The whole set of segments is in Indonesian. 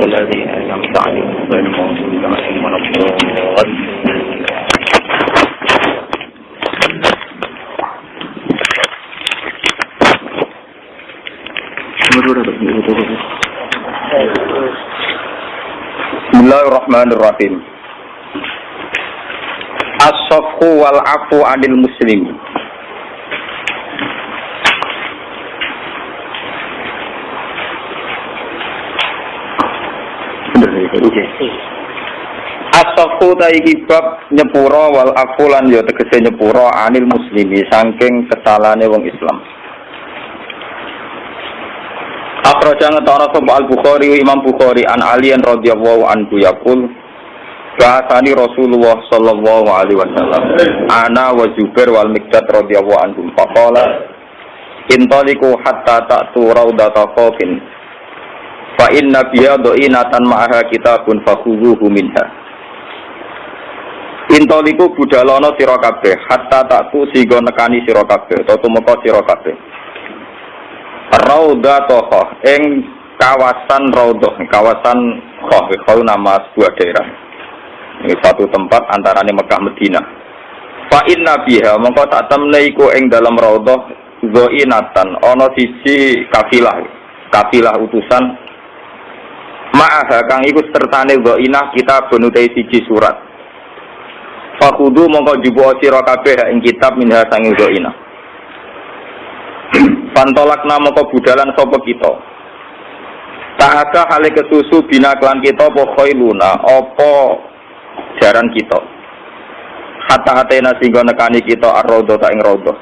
الذين أنعمت عليهم غير المغضوب عليهم ولا الضالين. Bismillahirrahmanirrahim. As-safhu wal afu 'anil muslimin. As-safhu taiki bab nyepura wal afu lan ya tegese nyepura 'anil muslimi saking kesalahane wong Islam. Akhraja ngetara sapa Al-Bukhari Imam Bukhari an Ali radhiyallahu anhu yaqul bahasani Rasulullah sallallahu alaihi wasallam ana wa Jubair wal Miqdad radhiyallahu anhum faqala intaliqu hatta ta'tu raudata khawfin fa inna biya dhainatan ma'aha kitabun fakhuzuhu minha. Intaliqu budalono sira kabeh hatta ta'tu sigo nekani sira kabeh utawa tumeka sira kabeh Raudhah ing kawasan Raudhah, kawasan Khoh nama sebuah daerah. Ini satu tempat antarane Mekah Madinah. Fa inna biha mongko sak temne iku ing dalam Raudhah dhainatan ana siji kafilah utusan ma'aha kang iku sertane dhainah kitab benutai siji surat. Fakhudu mongko jubo sira kabeh ing kitab minha sanging dhainah. Pantolak nama kebudalan sopo kita. Ta'aka hale kesusu bina klan kita pokoi luna opo jaran kita. Hatta hatena singgo nekani kita ar-raudhah ta ing raudhah.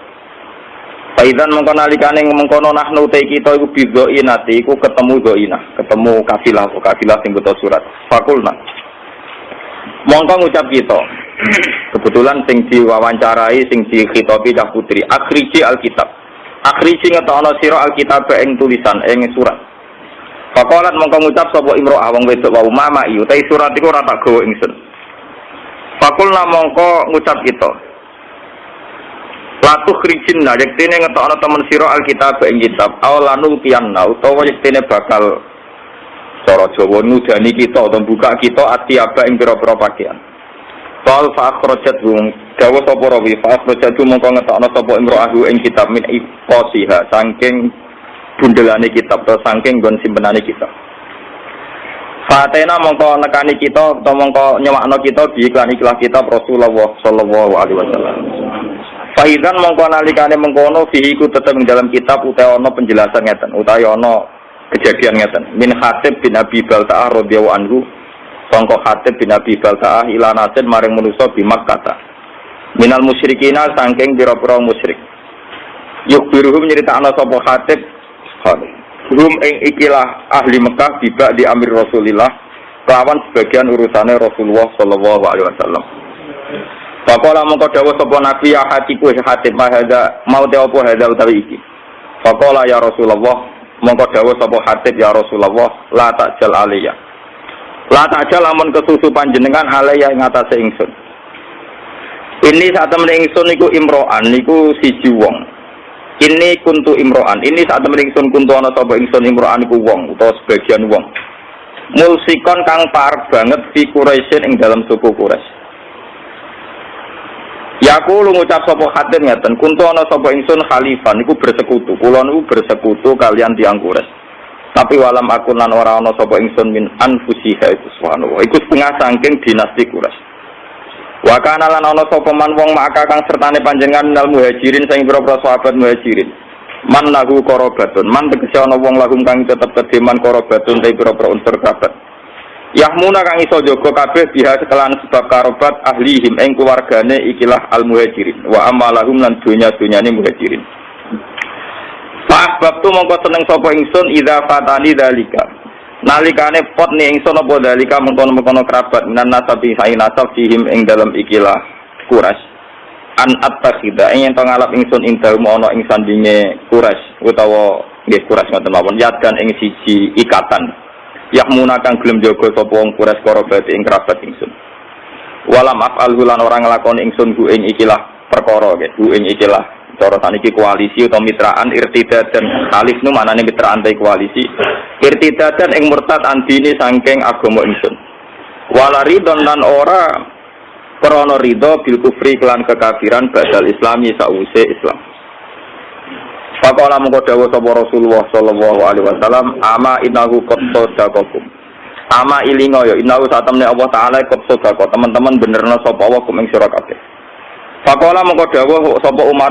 Faidan mengkonalikane mengkono nahnu te kita iku bidhoinati iku ketemu dhainah, ketemu kafilah sing beto surat. Fakulna. Mongko ngucap kita. Kebetulan sing diwawancarai sing dikhitobi cah putri akhriji alkitab. Akhriji ngetokno sira alkitab ing tulisan ing surat. Faqalat mongko ngucap sapa imro'ah wong wedok wa mama iku ta surat iku ora tak gawa ingsun. Faqulna mongko ngucap kita. La tukhrijinna yektene ngetokno temen sira alkitab ing kitab awalanul piyanna utawa yektene bakal cara Jawa nudani kita utawa buka kita atiaba ing pira-pira pakaian. Fal fa akhrajat dawa sapa rawi fa akhrajat mongko ngetokno sapa imro'ahu ing kitab min iqasiha saking bundelane kitab atau saking nggon simpenane kitab. Fatena mongko nekani kita utawa mongko nyewakno kita bi iklan kitab Rasulullah sallallahu alaihi wasallam. Faidan mongko nalikane mengkono fihi ku tetep ing dalam kitab utawa ana penjelasan ngeten utawa ana kejadian ngeten min Khatib bin Abi Balta'ah radhiyallahu anhu sangka Khatib bin Abi Balta'ah ila nasin maring manusa bi Makkah minal musyrikina saking pira-pira musyrik yukbiruhum nyeritakna sapa Khatib hum ing ikilah ahli Mekah tiba di amir Rasulillah kelawan sebagian urusane Rasulullah sallallahu alaihi wasallam. Faqala mongko dawuh sapa nabi ya hatiku Khatib mahada mau te apa hada utawi iki. Faqala ya Rasulullah mongko dawuh sapa Khatib ya Rasulullah la ta'jal aliyah. La ta'jal amun kesusu panjenengan aliyah ing atase ingsun. Ini saat temen ingsun niku imro'an niku siji wong. Ini kuntu imro'an. Ini saat temen ingsun kuntu ana sapa ingsun imro'an niku wong utawa sebagian wong. Mulsikon kang parek banget fi Quraisyin ing dalam suku Quraisy. Yaku lu ngucap sapa Khatib ngeten, kuntu ana sapa ingsun khalifah niku bersekutu. Kula niku bersekutu kalian tiyang Quraisy. Tapi walam aku lan ora ana sapa ingsun min anfusiha itu subhanallah. Iku setengah saking dinasti Quraisy. Wa kana lan ana sapa man wong maka kang sertane panjenengan minal muhajirin sing pira-pira sahabat muhajirin. Man lahu qarabatun, man tegese ana wong lahum kang tetep kedeman qarabatun te pira-pira unsur kerabat. Yahmuna kang iso jaga kabeh biha sekalian sebab karabat ahlihim ing keluargane ikilah al muhajirin. Wa amalahum lan dunya-dunyane muhajirin. Fa'ahbabtu mongko seneng sapa ingsun idza fatani dalika. Nalikane pot ni ingsun apa dalika mengkono-mengkono kerabat minan nasabi sa'i nasab fihim ing dalam ikilah Quraisy. An attakhida ing ento ngalap ingsun ing dalem ana ing sandinge Quraisy utawa nggih Quraisy ngoten mawon yadkan ing siji ikatan. Yahmuna kang gelem jaga sapa wong Quraisy karabat ing kerabat ingsun. Walam af'al lan ora nglakoni ingsun ku ing ikilah perkara nggih, ku ing ikilah cara saniki koalisi atau mitraan irtidad dan khalif nu manane mitraan ta koalisi irtidadan ing murtad andini saking agama ingsun. Wala ridon lan ora krana ridho bil kufri kelan kekafiran badal islami sause Islam. Faqala mengko dawuh sapa Rasulullah sallallahu alaihi wasallam, ama innahu qad sadaqakum. Ama ilinga ya innahu satamne Allah taala qad sadaqa. Teman-teman benerna sapa Allah kum ing sira kabeh. Faqala mengko dawuh sapa Umar.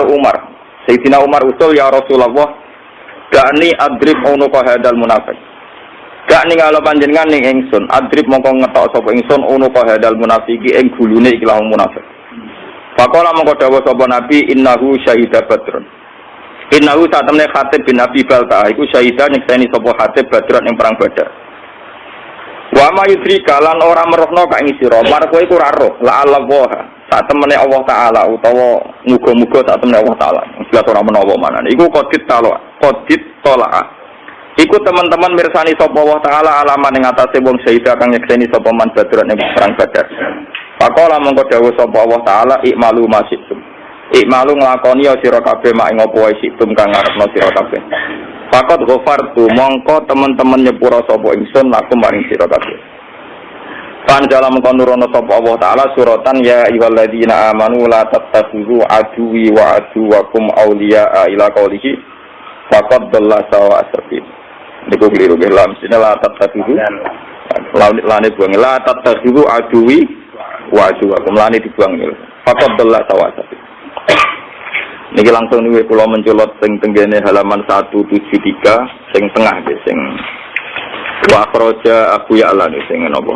Sayyidina Umar usul ya Rasulullah, gani adrib unuqa hadal munafiq. Gak ningalo panjenengan ning ingsun, adrib mongko ngetok sapa ingsun unuqa hadal munafiki ing gulune ikilah munafik. Faqala mongko dawuh sapa Nabi innahu syahida badrun. Innahu satamne Khatib bin Abi Balta iku syahida nyekseni sapa Khatib badrun ing perang Badar. Wa ma yudrika lan ora merohno ka ing sira, mar kowe iku ora roh, la Allah satemene Allah taala utawa muga-muga satemene Allah taala. Jelas ora menawa manane. Iku qadit tolaa. Iku teman-teman mirsani sapa Allah taala alaman ing atase wong syahida kang nyekseni sapa man badrun ing perang Badar. Faqala mongko dawuh sapa Allah taala ikmalu masyitum. Ikmalu nglakoni sira kabeh mak ing apa wae situm kang ngarepno sira kabeh. Faqad ghafartu mongko teman-teman nyepura sapa ingsun lakum maring sira kabeh. Panjala mongko nurono sapa Allah taala suratan ya ayyuhalladzina amanu la tattakhidhu aduwi wa aduwakum awliya'a ila qaulihi faqad dalla sawa asfin. Niku keliru nggih la mestine la tattakhidhu lane buang la tattakhidhu aduwi wa aduwakum lane dibuang niku. Faqad dalla sawa asfin. Niki langsung niku kula menculot sing tenggene halaman 173 sing tengah nggih sing wa akhraja Abu Ya'la sing napa?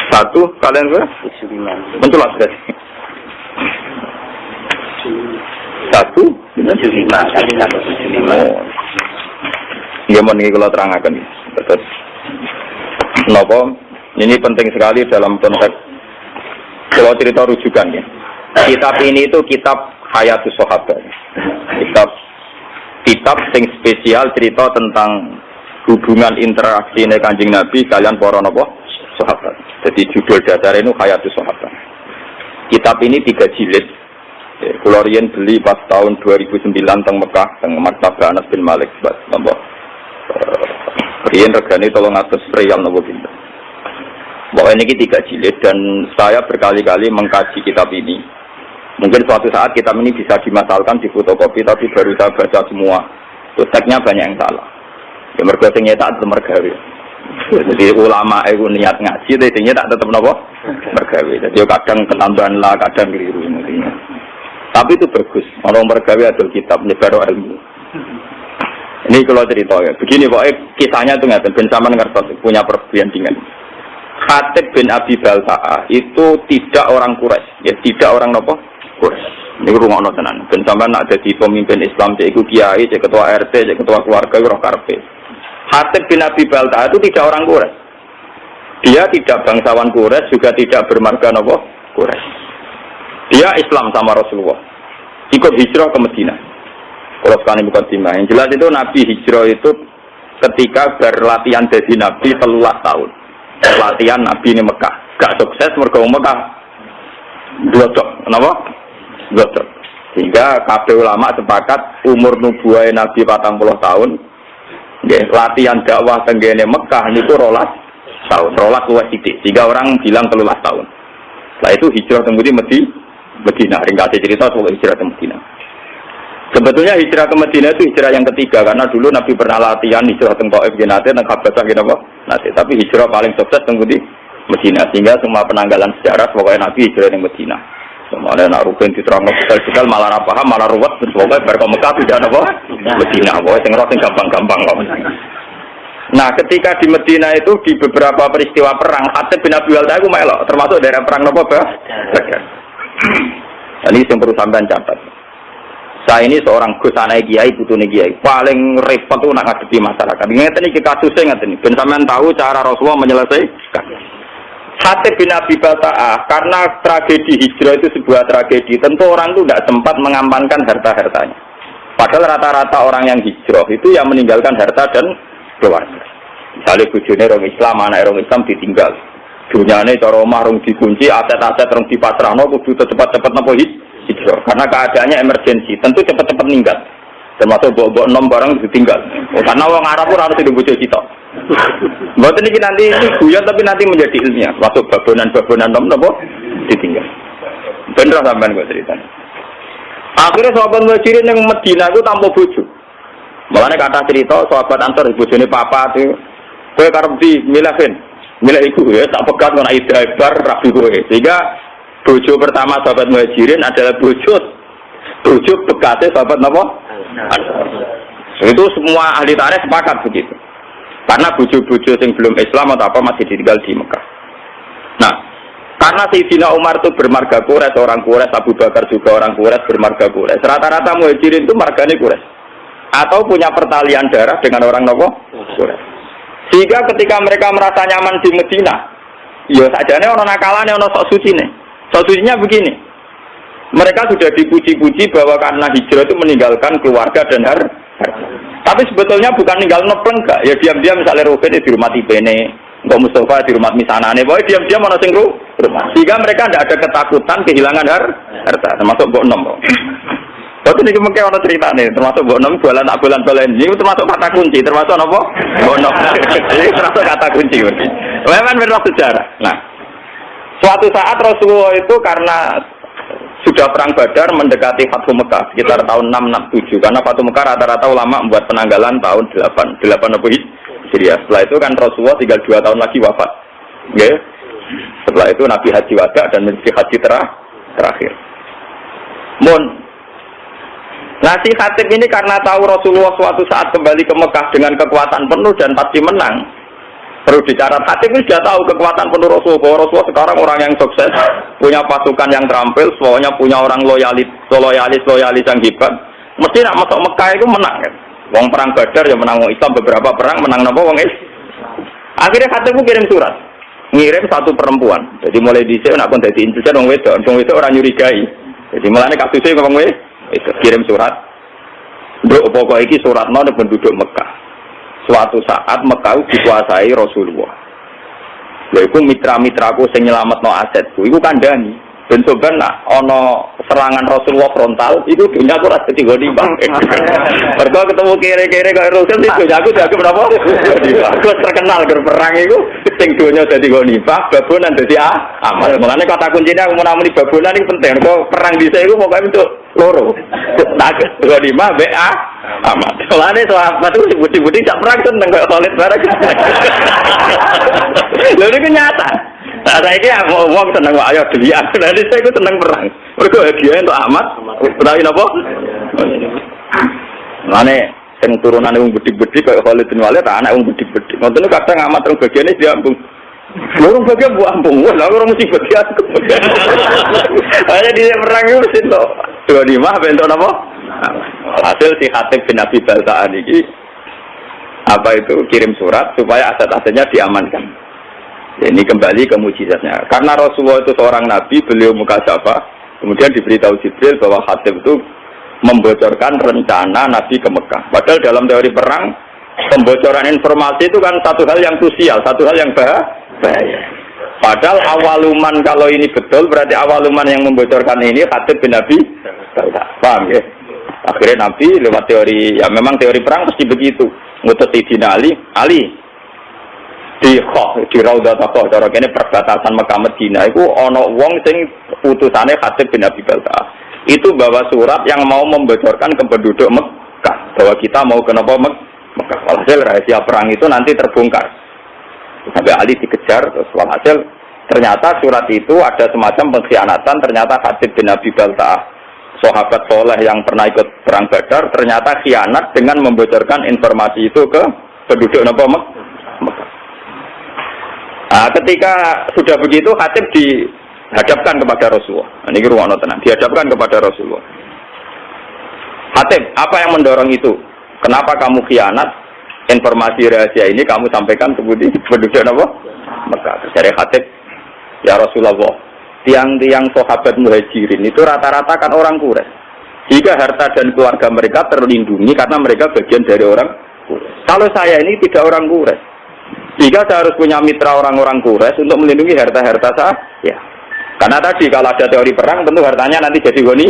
Satu kalian berapa? Menculot berarti. Satu, lima. Ya mau nih kalau terangkan. Terus, nopo ini penting sekali dalam konteks kalau cerita rujukan ya. Kitab ini itu kitab Hayatus Sahabat. Kitab sing spesial cerita tentang hubungan interaksi Kanjeng Nabi kalian para nopo sahabat. Jadi judul dasar ini Hayatus Sahabat. Kitab ini 3 jilid. Kula riyen beli pas tahun 2009 teng Mekah teng Maktabah Anas bin Malik napa. Riyen regane 300 riyal napa pinten. Bahwa ini 3 jilid dan saya berkali-kali mengkaji kitab ini. Mungkin suatu saat kitab ini bisa dimasalkan di fotokopi tapi baru saya baca semua. Terus teksnya banyak yang salah. Ya mergo sing nyetak tetep mergawe. Jadi ulama itu niat ngaji tapi sing nyetak tetep napa? Mergawe. Jadi kadang ketambahan lah, kadang keliru intinya. Tapi itu bagus. Orang mergawe adol kitab nyebar ilmu. Ini kalau cerita ya. Begini pokoknya kisahnya itu ngaten ben sampean ngertos punya perbandingan. Khatib bin Abi Balta'a itu tidak orang Quraisy, ya tidak orang napa? Quraisy. Ini rungokno tenan. Ben sampean nak dadi pemimpin Islam cek iku kiai, cek ketua RT, cek ketua keluarga roh karepe. Khatib bin Abi Balta'a itu tidak orang Quraisy. Dia tidak bangsawan Quraisy, juga tidak bermarga napa? Quraisy. Dia Islam sama Rasulullah. Ikut hijrah ke Madinah. Kalau sekarang bukan timah. Yang jelas itu Nabi hijrah itu ketika berlatihan jadi Nabi 13 tahun. Latihan Nabi ini Mekah. Gak sukses mergo Mekah. Blodok. Kenapa? Blodok. Sehingga kabeh ulama sepakat umur nubuwah Nabi 40 tahun. Nggih, latihan dakwah tenggene Mekah niku 12 tahun. 12 luwih sithik. Sehingga orang bilang 13 tahun. Setelah itu hijrah tembudi Madinah. Ringkasnya cerita soal hijrah ke Madinah. Sebetulnya hijrah ke Madinah itu hijrah yang ketiga karena dulu Nabi pernah latihan hijrah ke Taif Genate dan Habasah apa? Nanti tapi hijrah paling sukses tembudi Madinah sehingga semua penanggalan sejarah pokoknya Nabi hijrah ke Madinah. Semuanya nak rukun diterangno sekali malah ra paham malah ruwet pokoknya bar ke Mekah tidak apa? Madinah. Pokoknya sing roh sing gampang-gampang kok. Nah, ketika di Madinah itu di beberapa peristiwa perang, Khatib bin Abi Balta'a itu melok, termasuk daerah perang napa, Bah? Ini yang perlu sampean catat. Saya ini seorang gus anak kiai, putune kiai, paling repot tuh nak ngadepi masyarakat. Ngeten iki kasusnya ngeten iki. Ben sampean tahu cara Rasulullah menyelesaikan. Khatib bin Abi Balta'a karena tragedi hijrah itu sebuah tragedi, tentu orang itu tidak sempat mengamankan harta-hartanya. Padahal rata-rata orang yang hijrah itu yang meninggalkan harta dan keluarga. Misalnya bujune orang Islam, anak orang Islam ditinggal. Dunyane cara omah rong dikunci, aset-aset rong dipasrahno kudu cepat-cepat napa hijrah. Karena keadaannya emergensi, tentu cepat-cepat ninggal. Termasuk bawa nom barang ditinggal. Karena orang Arab pun harus hidup bojo kita. Mboten iki nanti ini guyon tapi nanti menjadi ilmiah. Masuk babonan nom napa ditinggal. Bener sampean kok ceritanya. Akhirnya sahabat Muhajirin yang Madinah itu tanpa bojo. Mulane kata cerita sahabat Ansor bojone papa itu kowe karep di milih iku ya tak pegat ana idabar rabi kowe. Sehingga bojo pertama sahabat Muhajirin adalah bojo bekasnya sahabat napa? Itu semua ahli tarikh sepakat begitu. Karena bojo-bojo yang belum Islam atau apa masih ditinggal di Mekah. Nah, karena Sayyidina Umar itu bermarga Quraisy, orang Quraisy, Abu Bakar juga orang Quraisy bermarga Quraisy. Rata-rata Muhajirin itu margane Quraisy. Atau punya pertalian darah dengan orang nopo Quraisy. Sehingga ketika mereka merasa nyaman di Madinah, ya sajane orang nakalane ono sok sucine. Sok sucinya begini. Mereka sudah dipuji-puji bahwa karena hijrah itu meninggalkan keluarga dan harta. Tapi sebetulnya bukan ninggal nepleng gak. Ya diam-diam misalnya Ruben di rumah Ibene, Mbak Mustafa di rumah Misanane, pokoknya diam-diam ono sing rumah. Sehingga mereka tidak ada ketakutan kehilangan harta, termasuk Mbok Nom. Waktu ini mungkin ada cerita nih, termasuk Mbok Nom jualan bulan-bulan ini termasuk kata kunci, termasuk apa? Mbok Nom. Ini termasuk kata kunci. Memang benar sejarah. Nah, suatu saat Rasulullah itu karena sudah perang Badar mendekati Fathu Mekah sekitar tahun 667 karena Fathu Mekah rata-rata ulama membuat penanggalan tahun 8 Hijriah. Setelah itu kan Rasulullah tinggal 2 tahun lagi wafat. Okay? Setelah itu Nabi Haji Wada dan Nabi Haji terakhir. Nah si Khatib ini karena tahu Rasulullah suatu saat kembali ke Mekah dengan kekuatan penuh dan pasti menang. Perlu dicatat, Khatib ini sudah tahu kekuatan penuh Rasulullah, bahwa Rasulullah sekarang orang yang sukses, punya pasukan yang terampil, semuanya punya orang loyalis yang hebat. Mesti nak masuk Mekah itu menang kan. Wong perang Badar ya menang wong Islam, beberapa perang menang napa wong Islam. Akhirnya Khatib kirim surat, ngirim satu perempuan. Jadi mulai dhisik nak kon dadi incusan wong wedok orang nyurigai. Jadi mulane kasusé wong itu kirim surat. Nduk pokok iki suratno nek penduduk Mekah. Suatu saat Mekah dikuasai Rasulullah. Lha mitra-mitraku sing nyelametno asetku iku kandhani. Ben soban nak ana serangan Rasulullah frontal, iku dunya aku ora dadi gonimbang. Mergo ketemu kere-kere kaya Rasul itu aku jago berapa? Aku terkenal ger perang iku sing dunya dadi gonimbang, babonan dadi amal. Makane kata kuncine aku menamuni babonan iki penting. Mergo perang dhisik iku pokoke untuk loro. Tak gonimbang mbek amal. Soale sahabat itu budi-budi gak perang seneng kaya Khalid bareng. Lha iki nyata. Nah, saya ini ngomong seneng wak ayo dilihat. Nanti saya itu seneng perang. Mereka hadiah untuk amat. Berarti apa? Mana yang turunan yang bedik-bedik kayak Khalid bin Walid, anak yang bedik-bedik. Nanti kadang amat yang bagian ini diambung. Orang bagian buah ambung. Wah, orang mesti bagian. Hanya di perang itu mesti itu. 25 bentuk apa? Hasil si Khatib bin Abi Balta'an ini apa itu kirim surat supaya aset-asetnya diamankan. Ini kembali ke mujizatnya. Karena Rasulullah itu seorang nabi, beliau mukasyafah. Kemudian diberitahu Jibril bahwa Khatib itu membocorkan rencana Nabi ke Mekah. Padahal dalam teori perang, pembocoran informasi itu kan satu hal yang krusial, satu hal yang bahaya. Padahal awaluman kalau ini betul, berarti awaluman yang membocorkan ini Khatib bin Nabi. Paham ya? Akhirnya Nabi lewat teori, ya memang teori perang pasti begitu. Ngutus Sayyidina Ali di Raudhah Taqwa, cara kene perbatasan Mekah Madinah itu ono wong sing utusane Khatib bin Abi Balta'ah. Itu bawa surat yang mau membocorkan ke penduduk Mekah bahwa kita mau ke Mekah. Walhasil rahasia perang itu nanti terbongkar. Sampai Ali dikejar, terus walhasil ternyata surat itu ada semacam pengkhianatan. Ternyata Khatib bin Abi Balta'ah, sahabat soleh yang pernah ikut perang Badar, ternyata khianat dengan membocorkan informasi itu ke penduduk Mekah. Nah, ketika sudah begitu Khatib dihadapkan kepada Rasulullah. Ini ruang tenang, dihadapkan kepada Rasulullah. Khatib, apa yang mendorong itu? Kenapa kamu khianat? Informasi rahasia ini kamu sampaikan ke penduduk Mekah. Dari Khatib, ya Rasulullah, tiang-tiang sahabat Muhajirin itu rata-rata kan orang Quraisy. Jika harta dan keluarga mereka terlindungi karena mereka bagian dari orang Quraisy. Kalau saya ini tidak orang Quraisy, jika saya harus punya mitra orang-orang Quraisy untuk melindungi harta-harta saya, ya. Karena tadi kalau ada teori perang, tentu hartanya nanti jadi goni.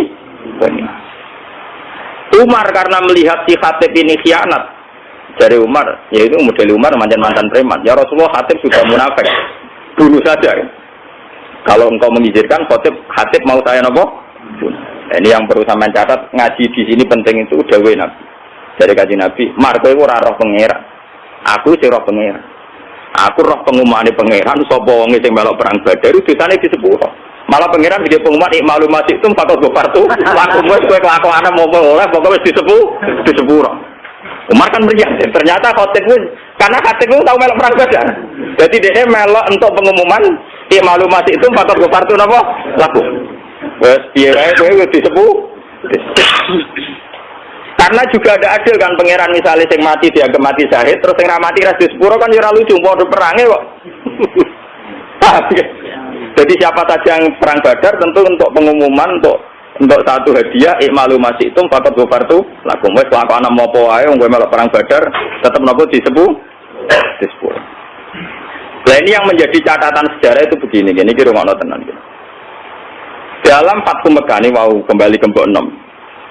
Umar karena melihat si Khatib ini khianat. Dari Umar, yaitu model Umar mantan preman. Ya Rasulullah, Khatib sudah munafik. Bunuh saja. Kalau engkau mengizinkan Khatib mau saya nopo? Ini yang perlu sampean catat, ngaji di sini penting itu dawuh Nabi. Dari kaji Nabi, marko iku ora roh pangeran. Aku sing roh pangeran. Aku roh pengumumane pangeran sapa wong sing melok perang Badar dosane di sepuro. Malah pangeran iki pengumuman ikmalu masih itu fakot gofartu. Laku wis kowe kelakuane mopo oleh pokoke wis di sepuro. Umar kan meriah, ternyata Khatib pun karena Khatib pun tahu melok perang Badar. Jadi dia melok untuk pengumuman ikmalu masih itu fakot gofartu napa? Laku. Wes piye wae kowe wis di sepuro. Karena juga ada adil kan pangeran misalnya sing mati dia mati syahid terus sing ra mati ra di sepuro kan ora lucu padha perange kok. Jadi siapa saja yang perang Badar tentu untuk pengumuman untuk satu hadiah ikmalu masih itu fakot gofartu lakum wis lakon ana apa wae wong kowe melok perang Badar tetep napa di sepuro. Nah ini yang menjadi catatan sejarah itu begini iki rungokno tenan iki. Dalam Fathu Mekah ini mau kembali ke Mbok 6.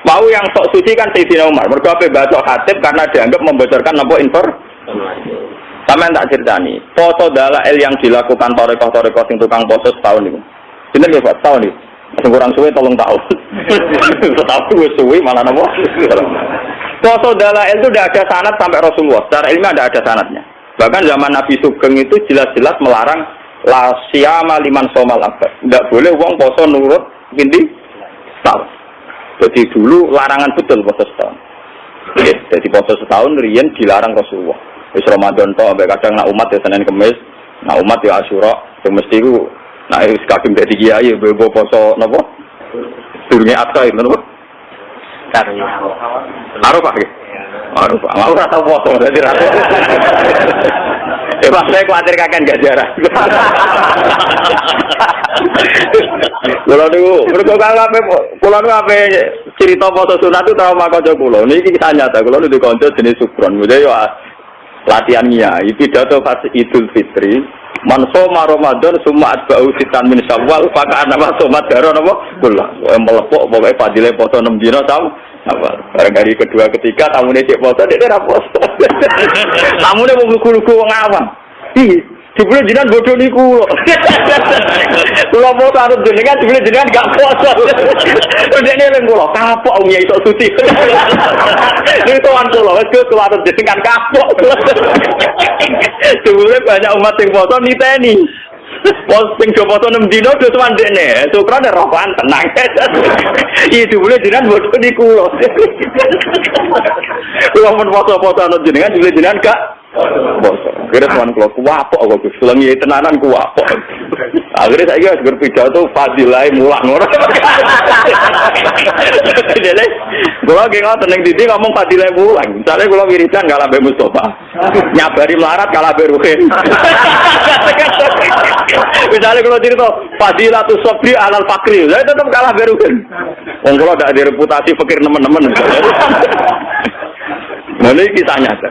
Mau yang sok suci kan Sayyidina Umar. Mergo ape baca Khatib karena dianggap membocorkan napa informasi. Sampeyan tak ceritani. Foto dalail yang dilakukan torekoh sing tukang poso setahun niku. Sinten nggih Pak setahun niku? Sing kurang suwe 3 tahun. Setahun wis suwe malah napa? Foto dalail itu tidak ada sanad sampai Rasulullah. Secara ilmiah tidak ada sanadnya. Bahkan zaman Nabi Sugeng itu jelas-jelas melarang la siyama liman somal abad. Tidak boleh wong poso nurut pinti tahun. Jadi dulu larangan betul poso setahun. Jadi poso setahun riyen dilarang Rasulullah. Wis Ramadan to ambek kadang nak umat ya Senin Kamis, nak umat ya Asyura, sing mesti ku nak wis kagem dadi kiai bebo poso napa? Durunge Adha itu napa? Arafah iki. Arafah. Mau ora tau poso dadi ra. Pas saya khawatir kakek enggak jarang. Kalau niku, kalau niku apa cerita foto sunat itu trauma kanca kula. Niki kisah nyata. Kula niku kanca jenis Sukron. Jadi ya latihan nyai pidato pas Idul Fitri. Man soma Ramadan summa atba'u sitan min Syawal fa kana somat daro napa? Kula. Melepok pokoke fadile foto 6 dina tahu. Apa? Barang hari kedua ketiga tamune cek foto dia ora foto. Tamune wong lugu-lugu wong awam. Ih, dibule jenengan bodoh niku. Kula foto arep jenengan dibule jenengan gak foto. Ndekne leng kula kapok wong ya iso suci. Niku tuan kula wis kula arep jenengan kapok. Dibule banyak umat sing foto niteni. Pos sing foto 6 dino do tuan dekne. Syukrane rokokan tenang. Iki dibule jenengan bodoh niku lho. Kula men foto-foto ana jenengan dibule jenengan gak foto. Akhirnya tuan kula kuwapok kok Gus. Kula ngiyi tenanan kuwapok. Akhirnya saiki wis berpidato fadilah mulang ora. Dene kula ge ngoten ning didi ngomong fadilah mulang. Misale kula wiridan kalah Mbak Mustofa. Nyabari melarat kalah Mbak Ruhin. Misale kula cerita fadilatus sabri alal fakri. Saya tetap kalah Mbak Ruhin. Wong kula ndak ada reputasi fakir nemen-nemen. Nah ini kisah nyata.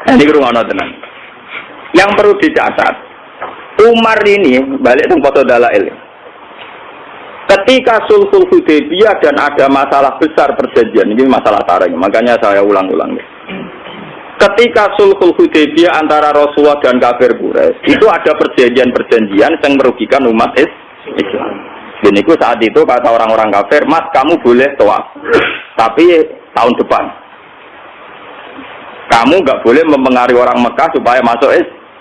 Ini kurang tenan. Yang perlu dicatat, Umar ini balik ke foto dalail. Ketika Sulhul Hudaybiyah dan ada masalah besar perjanjian, ini masalah tarik, makanya saya ulang-ulang. Ketika Sulhul Hudaybiyah antara Rasulullah dan kafir Quraisy, itu ada perjanjian-perjanjian yang merugikan umat Islam. Dan itu saat itu kata orang-orang kafir, Mas kamu boleh tawaf, tapi tahun depan. Kamu nggak boleh mempengaruhi orang Mekah supaya masuk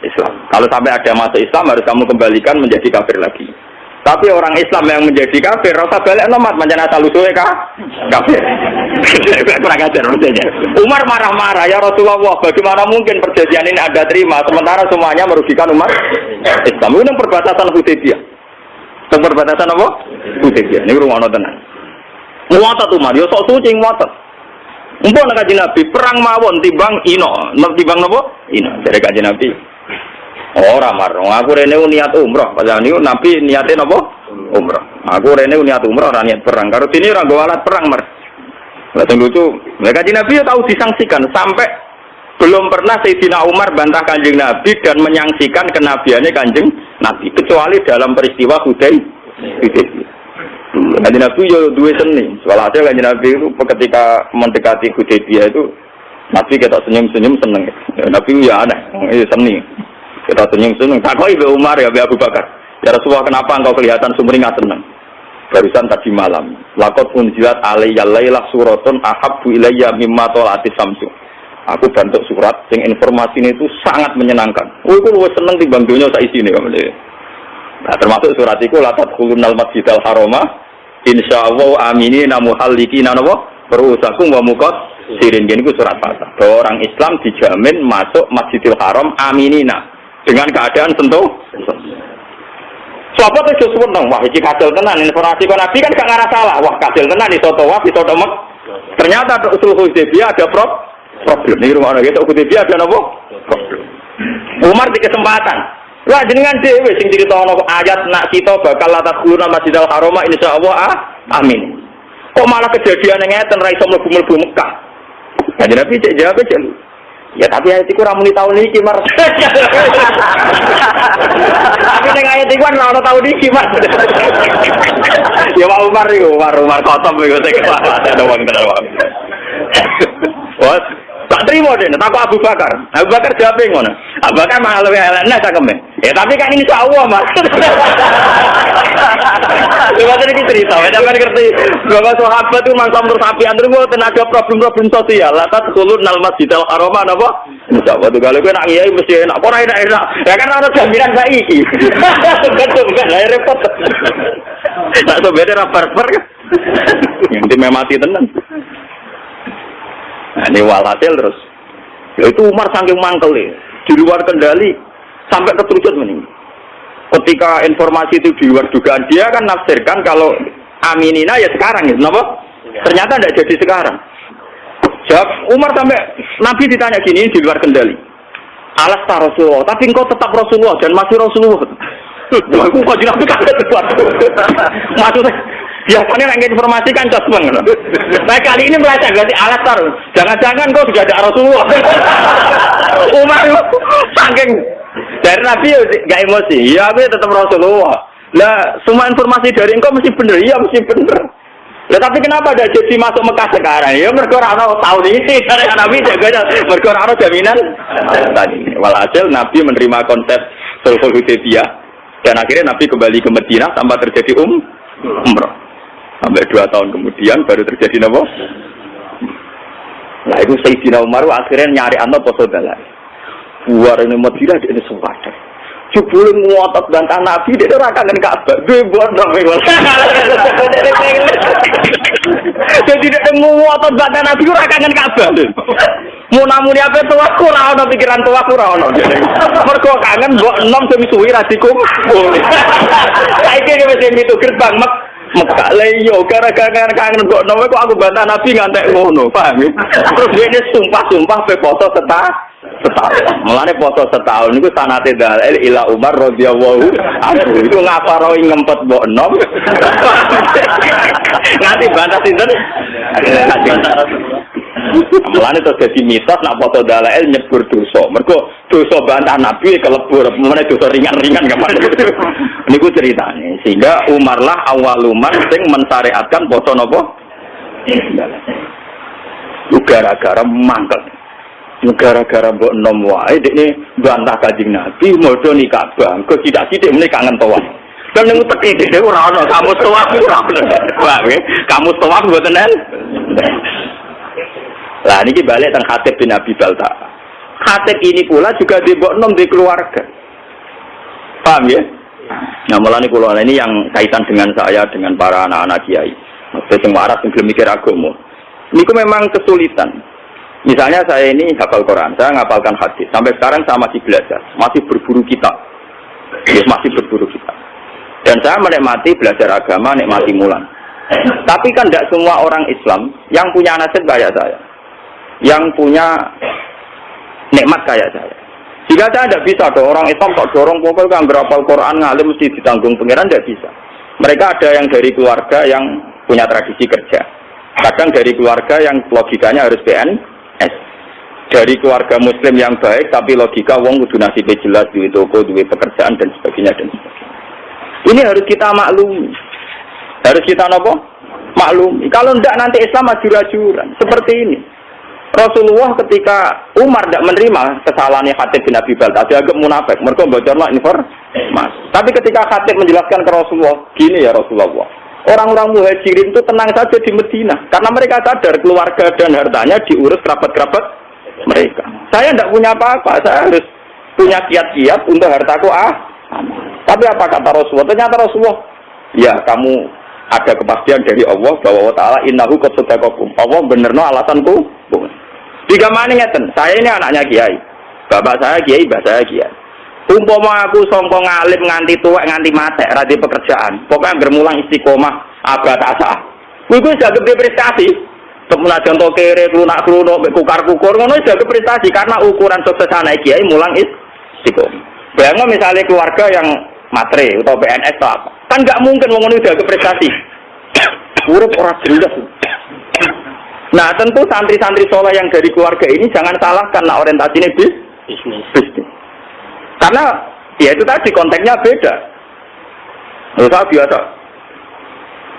Islam. Kalau sampai ada masuk Islam harus kamu kembalikan menjadi kafir lagi. Tapi orang Islam yang menjadi kafir, rasa balik nomat macam asal usulnya kafir. Kurang ajar maksudnya. Umar marah-marah, ya Rasulullah, bagaimana mungkin perjanjian ini Anda terima sementara semuanya merugikan umat Islam? Ini perbatasan Hudaybiyah. Perbatasan apa? Hudaybiyah. Ini rumah tenan. Muatat Umar, yo sok suci muatat. Mumpun Kanjeng Nabi perang mawon timbang ino, timbang napa? Ino. Dari Kanjeng Nabi. Ora marung, aku rene niat umroh. Padahal niku Nabi niate napa? Umroh. Aku rene niat umroh ora niat perang. Karo dene ora nggo alat perang, Mas. Lah sing lucu, Kanjeng Nabi yo tahu disangsikan sampai belum pernah Sayyidina Umar bantah Kanjeng Nabi dan menyangsikan kenabiannya Kanjeng Nabi kecuali dalam peristiwa Hudaybiyah. Kanjeng Nabi yo duwe seni. Walhasil Kanjeng Nabi itu ketika mendekati Hudaybiyah itu Nabi kita senyum-senyum seneng. Nabi ya aneh, itu seni. Kita senyum-senyum. Takoki Mbak Umar ya Mbak Abu Bakar. Ya Rasulullah, kenapa engkau kelihatan sumringah seneng? Barusan tadi malam. Laqad unzilat alayya lailah suratun ahabbu ilayya mimma talatis samsu. Aku bantuk surat yang informasinya itu sangat menyenangkan. Oh, aku luwih seneng timbang donya sak isine. Nah, termasuk surat itu la tadkhulunal masjidal harama insyaallah aminina muhallikina ru'usakum wa muqassirin. Ini surat Fatah. Bahwa orang Islam dijamin masuk Masjidil Haram aminina dengan keadaan sentuh. Sahabat itu seneng, wah iki kasil tenan informasi kon Nabi kan gak ngarah salah. Wah kasil tenan iso tawaf, iso tomek. Ternyata usul Hudaybiyah ada problem. Ning rumah iki Hudaybiyah ada apa? Problem. Umar di kesempatan. Lah jenengan dhewe sing critakno ayat nak kita bakal latadkhuluna Masjidil Haram insyaallah amin. Kok malah kejadian ngeten ra iso mlebu-mlebu Mekah. Kanjeng Nabi cek jawab aja. Ya tapi ayat iku ora muni taun iki, Mar. Tapi ning ayat iku ora ono taun iki, Mar. Ya Pak Umar iku, Umar kotom iku sing ada wong tenan wae. Wes, tak trimo dene, takok Abu Bakar. Abu Bakar jawab ngono. Abu Bakar malah luwih elek cakeme. Ya tapi kan ini insyaallah, Mas. Coba iki cerita, sampeyan ngerti. Bapak sahabat itu mangsa sapi antar tenaga problem-problem sosial. La tadkhulun al masjidal haram napa? Insyaallah tuh kalau kowe nak ngiyai mesti enak. Ora enak. Ya kan ana jaminan saiki. Betul kan repot. Tak sobene ra barbar. Nanti memati tenan. Nah, ini walhasil terus. Ya itu Umar saking mangkel di luar kendali sampai keterucut meninggal. Ketika informasi itu di luar dugaan dia kan nafsirkan kalau aminina ya sekarang ya, kenapa? Ternyata tidak jadi sekarang. Jawab Umar sampai Nabi ditanya gini di luar kendali. Alas tak Rasulullah, tapi engkau tetap Rasulullah dan masih Rasulullah. Wah, aku kok jelas kaget sesuatu. Maksudnya biasanya nggak informasi kan cosmen. Nah kali ini merasa berarti alas taruh. Jangan-jangan kau sudah ada Rasulullah. Umar saking dari Nabi nggak emosi. Ya aku tetap Rasulullah. Lah semua informasi dari engkau mesti benar. Iya mesti benar. Lah tapi kenapa ada jadi masuk Mekah sekarang? Ya mergo ora ono tahu ini dari Nabi jaga mergo ora ono jaminan. Tadi walhasil Nabi menerima konsep Sulhul Hudaybiyah dan akhirnya Nabi kembali ke Madinah tanpa terjadi umrah. Sampai 2 tahun kemudian baru terjadi apa? Nah itu Sayyidina Umar akhirnya nyari anak poso dalan. Buar ini Madinah ini sempadan. Jebule ngotot bantah Nabi dia ora kangen Ka'bah. Bebon dong. Jadi dia ngotot bantah Nabi ora kangen Ka'bah. Munamuni apa tuaku ora ono pikiran tuaku ora ono. Mergo kangen mbok enom sing suwi ra dikumpul. Saiki wis mitu gerbang Mekah leyo gara-gara kangen mbok enom kok aku bantah Nabi ngantek ngono, paham ya? Terus dia sumpah-sumpah pe foto setahun. Mulane poso setahun niku sanate dalil ila Umar radhiyallahu anhu. Itu ngaparoi ngempet mbok enom. Nganti bantah sinten? Mulane terus dadi mitos nak poso dalil nyebur dosa. Mergo dosa bantah Nabi kelebur, mulane dosa ringan-ringan gampang. Niku ceritane. Sehingga Umar lah awaluman sing mensyariatkan poso napa? Gara-gara mangkel. Gara-gara mbok enom wae dekne bantah Kanjeng Nabi modho ning Ka'bah. Kok sithik-sithik meneh kangen tawaf. Dan ning teki dekne ora ono kamus tawaf ora ono. Wah, kamus tawaf mboten enten. Lah niki balik teng Khatib bin Abi Balta. Khatib ini pula juga di mbok enom di keluarga. Paham ya? Nah, mulane kula ini yang kaitan dengan saya dengan para anak-anak kiai. Maksudnya sing waras sing gelem mikir agama. Niku memang kesulitan. Misalnya saya ini hafal Quran, saya ngapalkan hadis. Sampai sekarang saya masih belajar, masih berburu kitab. Masih berburu kitab. Dan saya menikmati belajar agama, nikmati mulan. Tapi kan tidak semua orang Islam yang punya nasib kayak saya. Yang punya nikmat kayak saya. Jika saya tidak bisa, orang Islam kok dorong pokoknya ngerapal Quran, ngalim mesti ditanggung pengiran, tidak bisa. Mereka ada yang dari keluarga yang punya tradisi kerja. Kadang dari keluarga yang logikanya harus PNS. Dari keluarga muslim yang baik tapi logika wong kudu nasibnya jelas, duit toko, duit pekerjaan dan sebagainya dan sebagainya. Ini harus kita maklumi. Harus kita nopo maklumi. Kalau ndak nanti Islam ajur-ajuran seperti ini. Rasulullah ketika Umar tidak menerima kesalahannya Khatib bin Abi Baltah, dia agak munafik, mereka bocorlah informasi. Tapi ketika Khatib menjelaskan ke Rasulullah, gini ya Rasulullah, orang-orang muhajirin itu tenang saja di Medina, karena mereka sadar keluarga dan hartanya diurus kerabat-kerabat mereka. Saya tidak punya apa-apa, saya harus punya kiat-kiat untuk hartaku Tapi apa kata Rasulullah? Ternyata Rasulullah, ya kamu ada kepastian dari Allah bahwa Allah Ta'ala innahu qad sadaqakum. Allah benerno alasanku. Tiga mana ngeten, saya ini anaknya kiai. Bapak saya kiai, mbak saya kiai. Umpama aku sangka ngalim nganti tuwek nganti mate ra di pekerjaan. Pokoknya bermulang istiqomah abad asah. Kuwi sudah gede prestasi. Semenajan to kere klunak-klunuk mek kukar-kukur ngono sudah prestasi karena ukuran sukses anak kiai mulang istiqomah. Bayangno misalnya keluarga yang matre atau PNS atau apa. Kan enggak mungkin wong ngono udah prestasi. Urip ora jelas. Nah, tentu santri-santri soleh yang dari keluarga ini jangan salahkan nah orientasinya bisnis. Karena ya itu tadi konteksnya beda. Saya biasa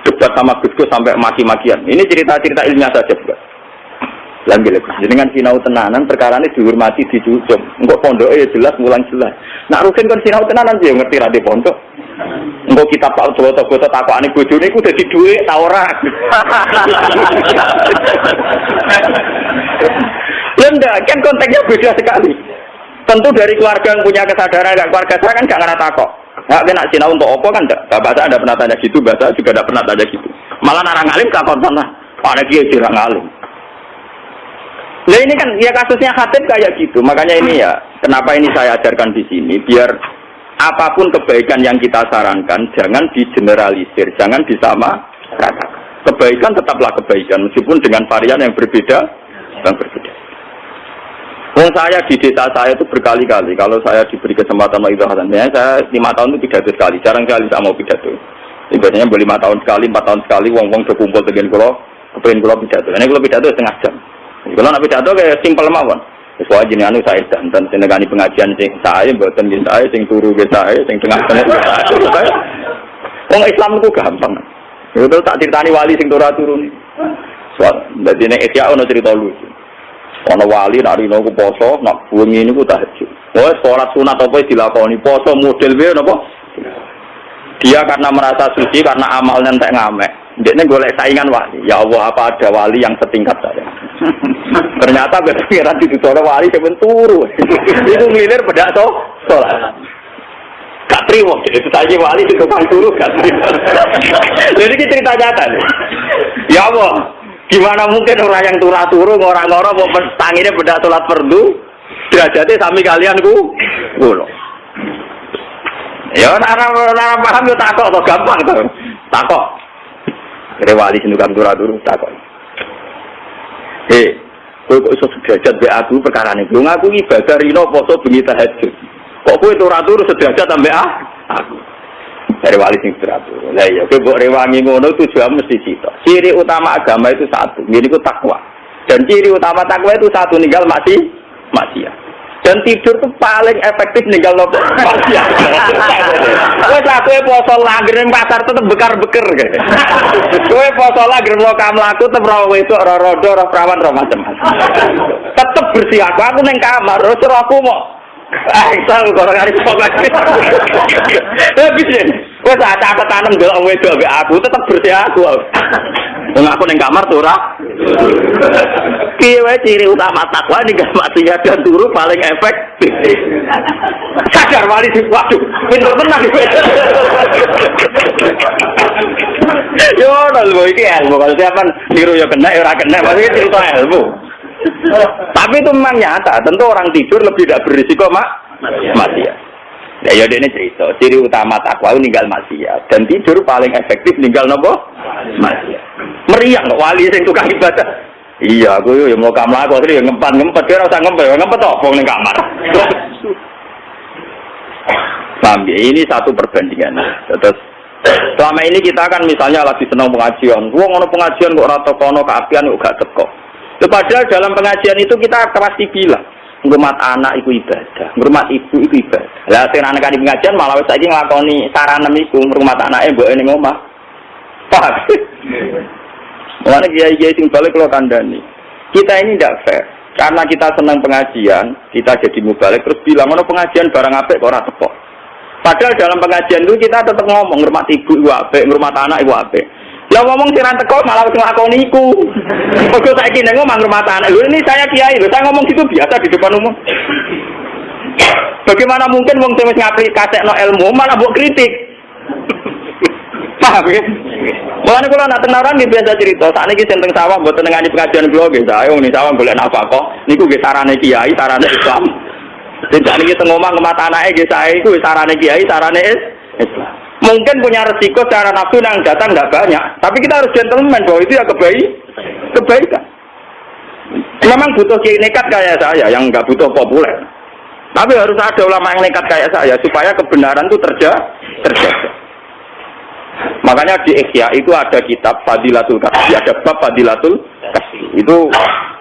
debat sama Gus sampai maki-makian. Ini cerita-cerita ilmiah saja juga. Langgil, dengan sinau tenanan perkara ini dihormati dijujung. Enggak pondok ya jelas, mulang jelas. Nak rugen kan sinau tenanan dia ngerti rade pondok. Enggak kita pak foto-foto takokane bojone iku dadi dhuwit ta ora. Lenda kan konteksnya beda sekali. Tentu dari keluarga yang punya kesadaran, enggak keluarga saya kan enggak ngerti takok. Enggak kena sinau untuk apa kan enggak. Bapak saya ada pernah tanya gitu, bapak saya juga ada pernah tanya gitu. Malah orang alim takon sana. Ana kiye dirang alim. Nah ini kan ya kasusnya Khatib kayak gitu. Makanya ini ya, kenapa ini saya ajarkan di sini biar apapun kebaikan yang kita sarankan jangan digeneralisir, jangan disamaratakan. Kebaikan tetaplah kebaikan meskipun dengan varian yang berbeda. Saya di desa saya itu berkali-kali kalau saya diberi kesempatan mengidahkan, saya 5 tahun itu pidato sekali, jarang sekali saya mau pidato. Biasanya 5 tahun sekali, 4 tahun sekali, wong-wong berkumpul dengan kalau kepengen kalau pidato. Ini kalau pidato setengah jam. Kalau nak pidato kayak simpel mawon. Sesuai jenis anu saya dan senegani pengajian sing saya, buatan saya, sing turu saya, sing tengah-tengah saya. Wong Islam itu gampang. Itu tak ceritani wali sing turu nih. Soal, jadi nek Asia ono cerita lucu. Ono wali nak rino ku poso, nak wengi niku tahajud. Oh, salat sunat apa dilakoni poso model piye napa? Dia karena merasa suci karena amalnya entek ngamek. Dekne golek saingan wali. Ya Allah, apa ada wali yang setingkat saya? Ternyata benar ditutore wali sampeyan turu. Itu ngilir bedak salat. Gak trimo, itu saja wali itu tukang turu gak trimo. Jadi ini cerita nyata nih. Ya Allah, gimana mungkin orang yang turu ngora-ngora mau tanginnya bedak salat fardu, derajatnya sami kalianku. Ngono. Ya orang paham yo takok to gampang to. Takok. Rewali sing tukang turu takok. Kowe kok iso sederajat mbek aku perkarane. Lho ngaku ibadah rino poso bengi tahajud. Kok kowe turu sederajat ambek aku. Dari wali sing teratur. Lah iya kowe mbok rewangi ngono tujuan mesti cita. Ciri utama agama itu satu, yaitu takwa. Dan ciri utama takwa itu satu, ninggal maksiat. Dan tidur itu paling efektif ninggal maksiat. Kowe satu poso langgir ning pasar tetep bekar-beker kae. Kowe poso langgir mlaku tetep ora wedok, ora rodo, ora prawan, ora macam-macam. Tetep bersih aku ning kamar, terus aku mau asal kok ngari pokok. Habis kowe tak tanam delok wedok mbek aku tetep bersih aku. Wong aku ning kamar tuh ora. Piye wae ciri utama takwa ning maksiat dan turu paling efektif. Sadar wali waduh, pinter tenan iki. Yo lho iki ilmu kalau siapan niru ya kena ora kena, maksudnya cerita ilmu. Tapi itu memang nyata, tentu orang tidur lebih tidak berisiko maksiat. Ya ini cerita, ciri utama takwa ninggal maksiat dan tidur paling efektif ninggal nopo maksiat. Meriang wali sing tukang ibadah. Iya, aku yo mau kamar aku asli ngempet dia ora usah ngempet apa ning kamar. Paham ya? Ini satu perbandingan. Terus selama ini kita kan misalnya lagi senang pengajian. Wong ono pengajian kok ora tekono keapian kok gak teko. Padahal dalam pengajian itu kita pasti bilang ngurmat anak itu ibadah, ngurmat ibu itu ibadah. Lah sing anak di pengajian malah saiki nglakoni saranem iku ngurmat anake mboke ning omah. Paham? Mana kiai-kiai sing balik kalau kandani. Kita ini tidak fair. Karena kita senang pengajian, kita jadi mubalik terus bilang ono pengajian barang apik kok ora teko. Padahal dalam pengajian itu kita tetap ngomong ngurmat ibu iku apik, ngurmat anak iku apik. Lah ngomong sing ra teko malah wis nglakoni iku. Kok saiki nek ngomong ngurmat anak. Lho ini saya kiai lho, saya ngomong gitu biasa di depan umum. Bagaimana mungkin wong sing wis ngaplikasekno ilmu malah mbok kritik. Paham ya? Mulane kula nak teng Naran nggih biasa cerita, sakniki sing teng sawah mboten ngani pengajian kula nggih saya wong sawah golek nafkah kok niku nggih sarane kiai, sarane Islam. Tidak niki teng omah ngemat anake nggih saya iku sarane kiai, sarane Islam. Mungkin punya resiko secara nafsu yang datang enggak banyak, tapi kita harus gentleman bahwa itu ya kebaikan. Memang butuh kiai nekat kayak saya yang enggak butuh populer. Tapi harus ada ulama yang nekat kayak saya supaya kebenaran itu terjaga. Makanya di Ikhya itu ada kitab Fadilatul Kasbi, ada bab Fadilatul Kasbi. Itu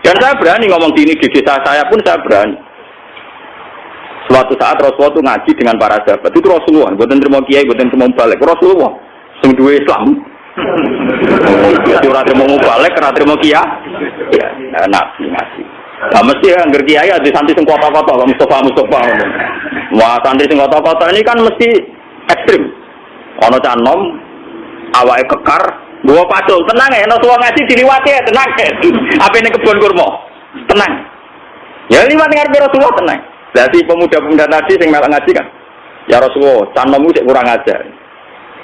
dan saya berani ngomong di desa saya pun saya berani. Suatu saat Rasulullah itu ngaji dengan para sahabat. Itu Rasulullah, bukan terima kiai, bukan terima balik. Rasulullah, sing duwe Islam. Ora terima balik, ora terima kiai. Ya, nabi ngaji. Lah mesti angger kiai ada santri sing kota-kota, Mustafa. Wah, santri sing kota-kota ini kan mesti ekstrim. Ana canom awake kekar, gua pacul, tenang ya, ana suwang ngaji diliwati ya, tenang ya. Apene kebon kurma. Tenang. Ya liwat ngarep Rasulullah tenang. Berarti pemuda-pemuda tadi sing melok ngaji kan. Ya Rasulullah, canommu sik kurang ajar.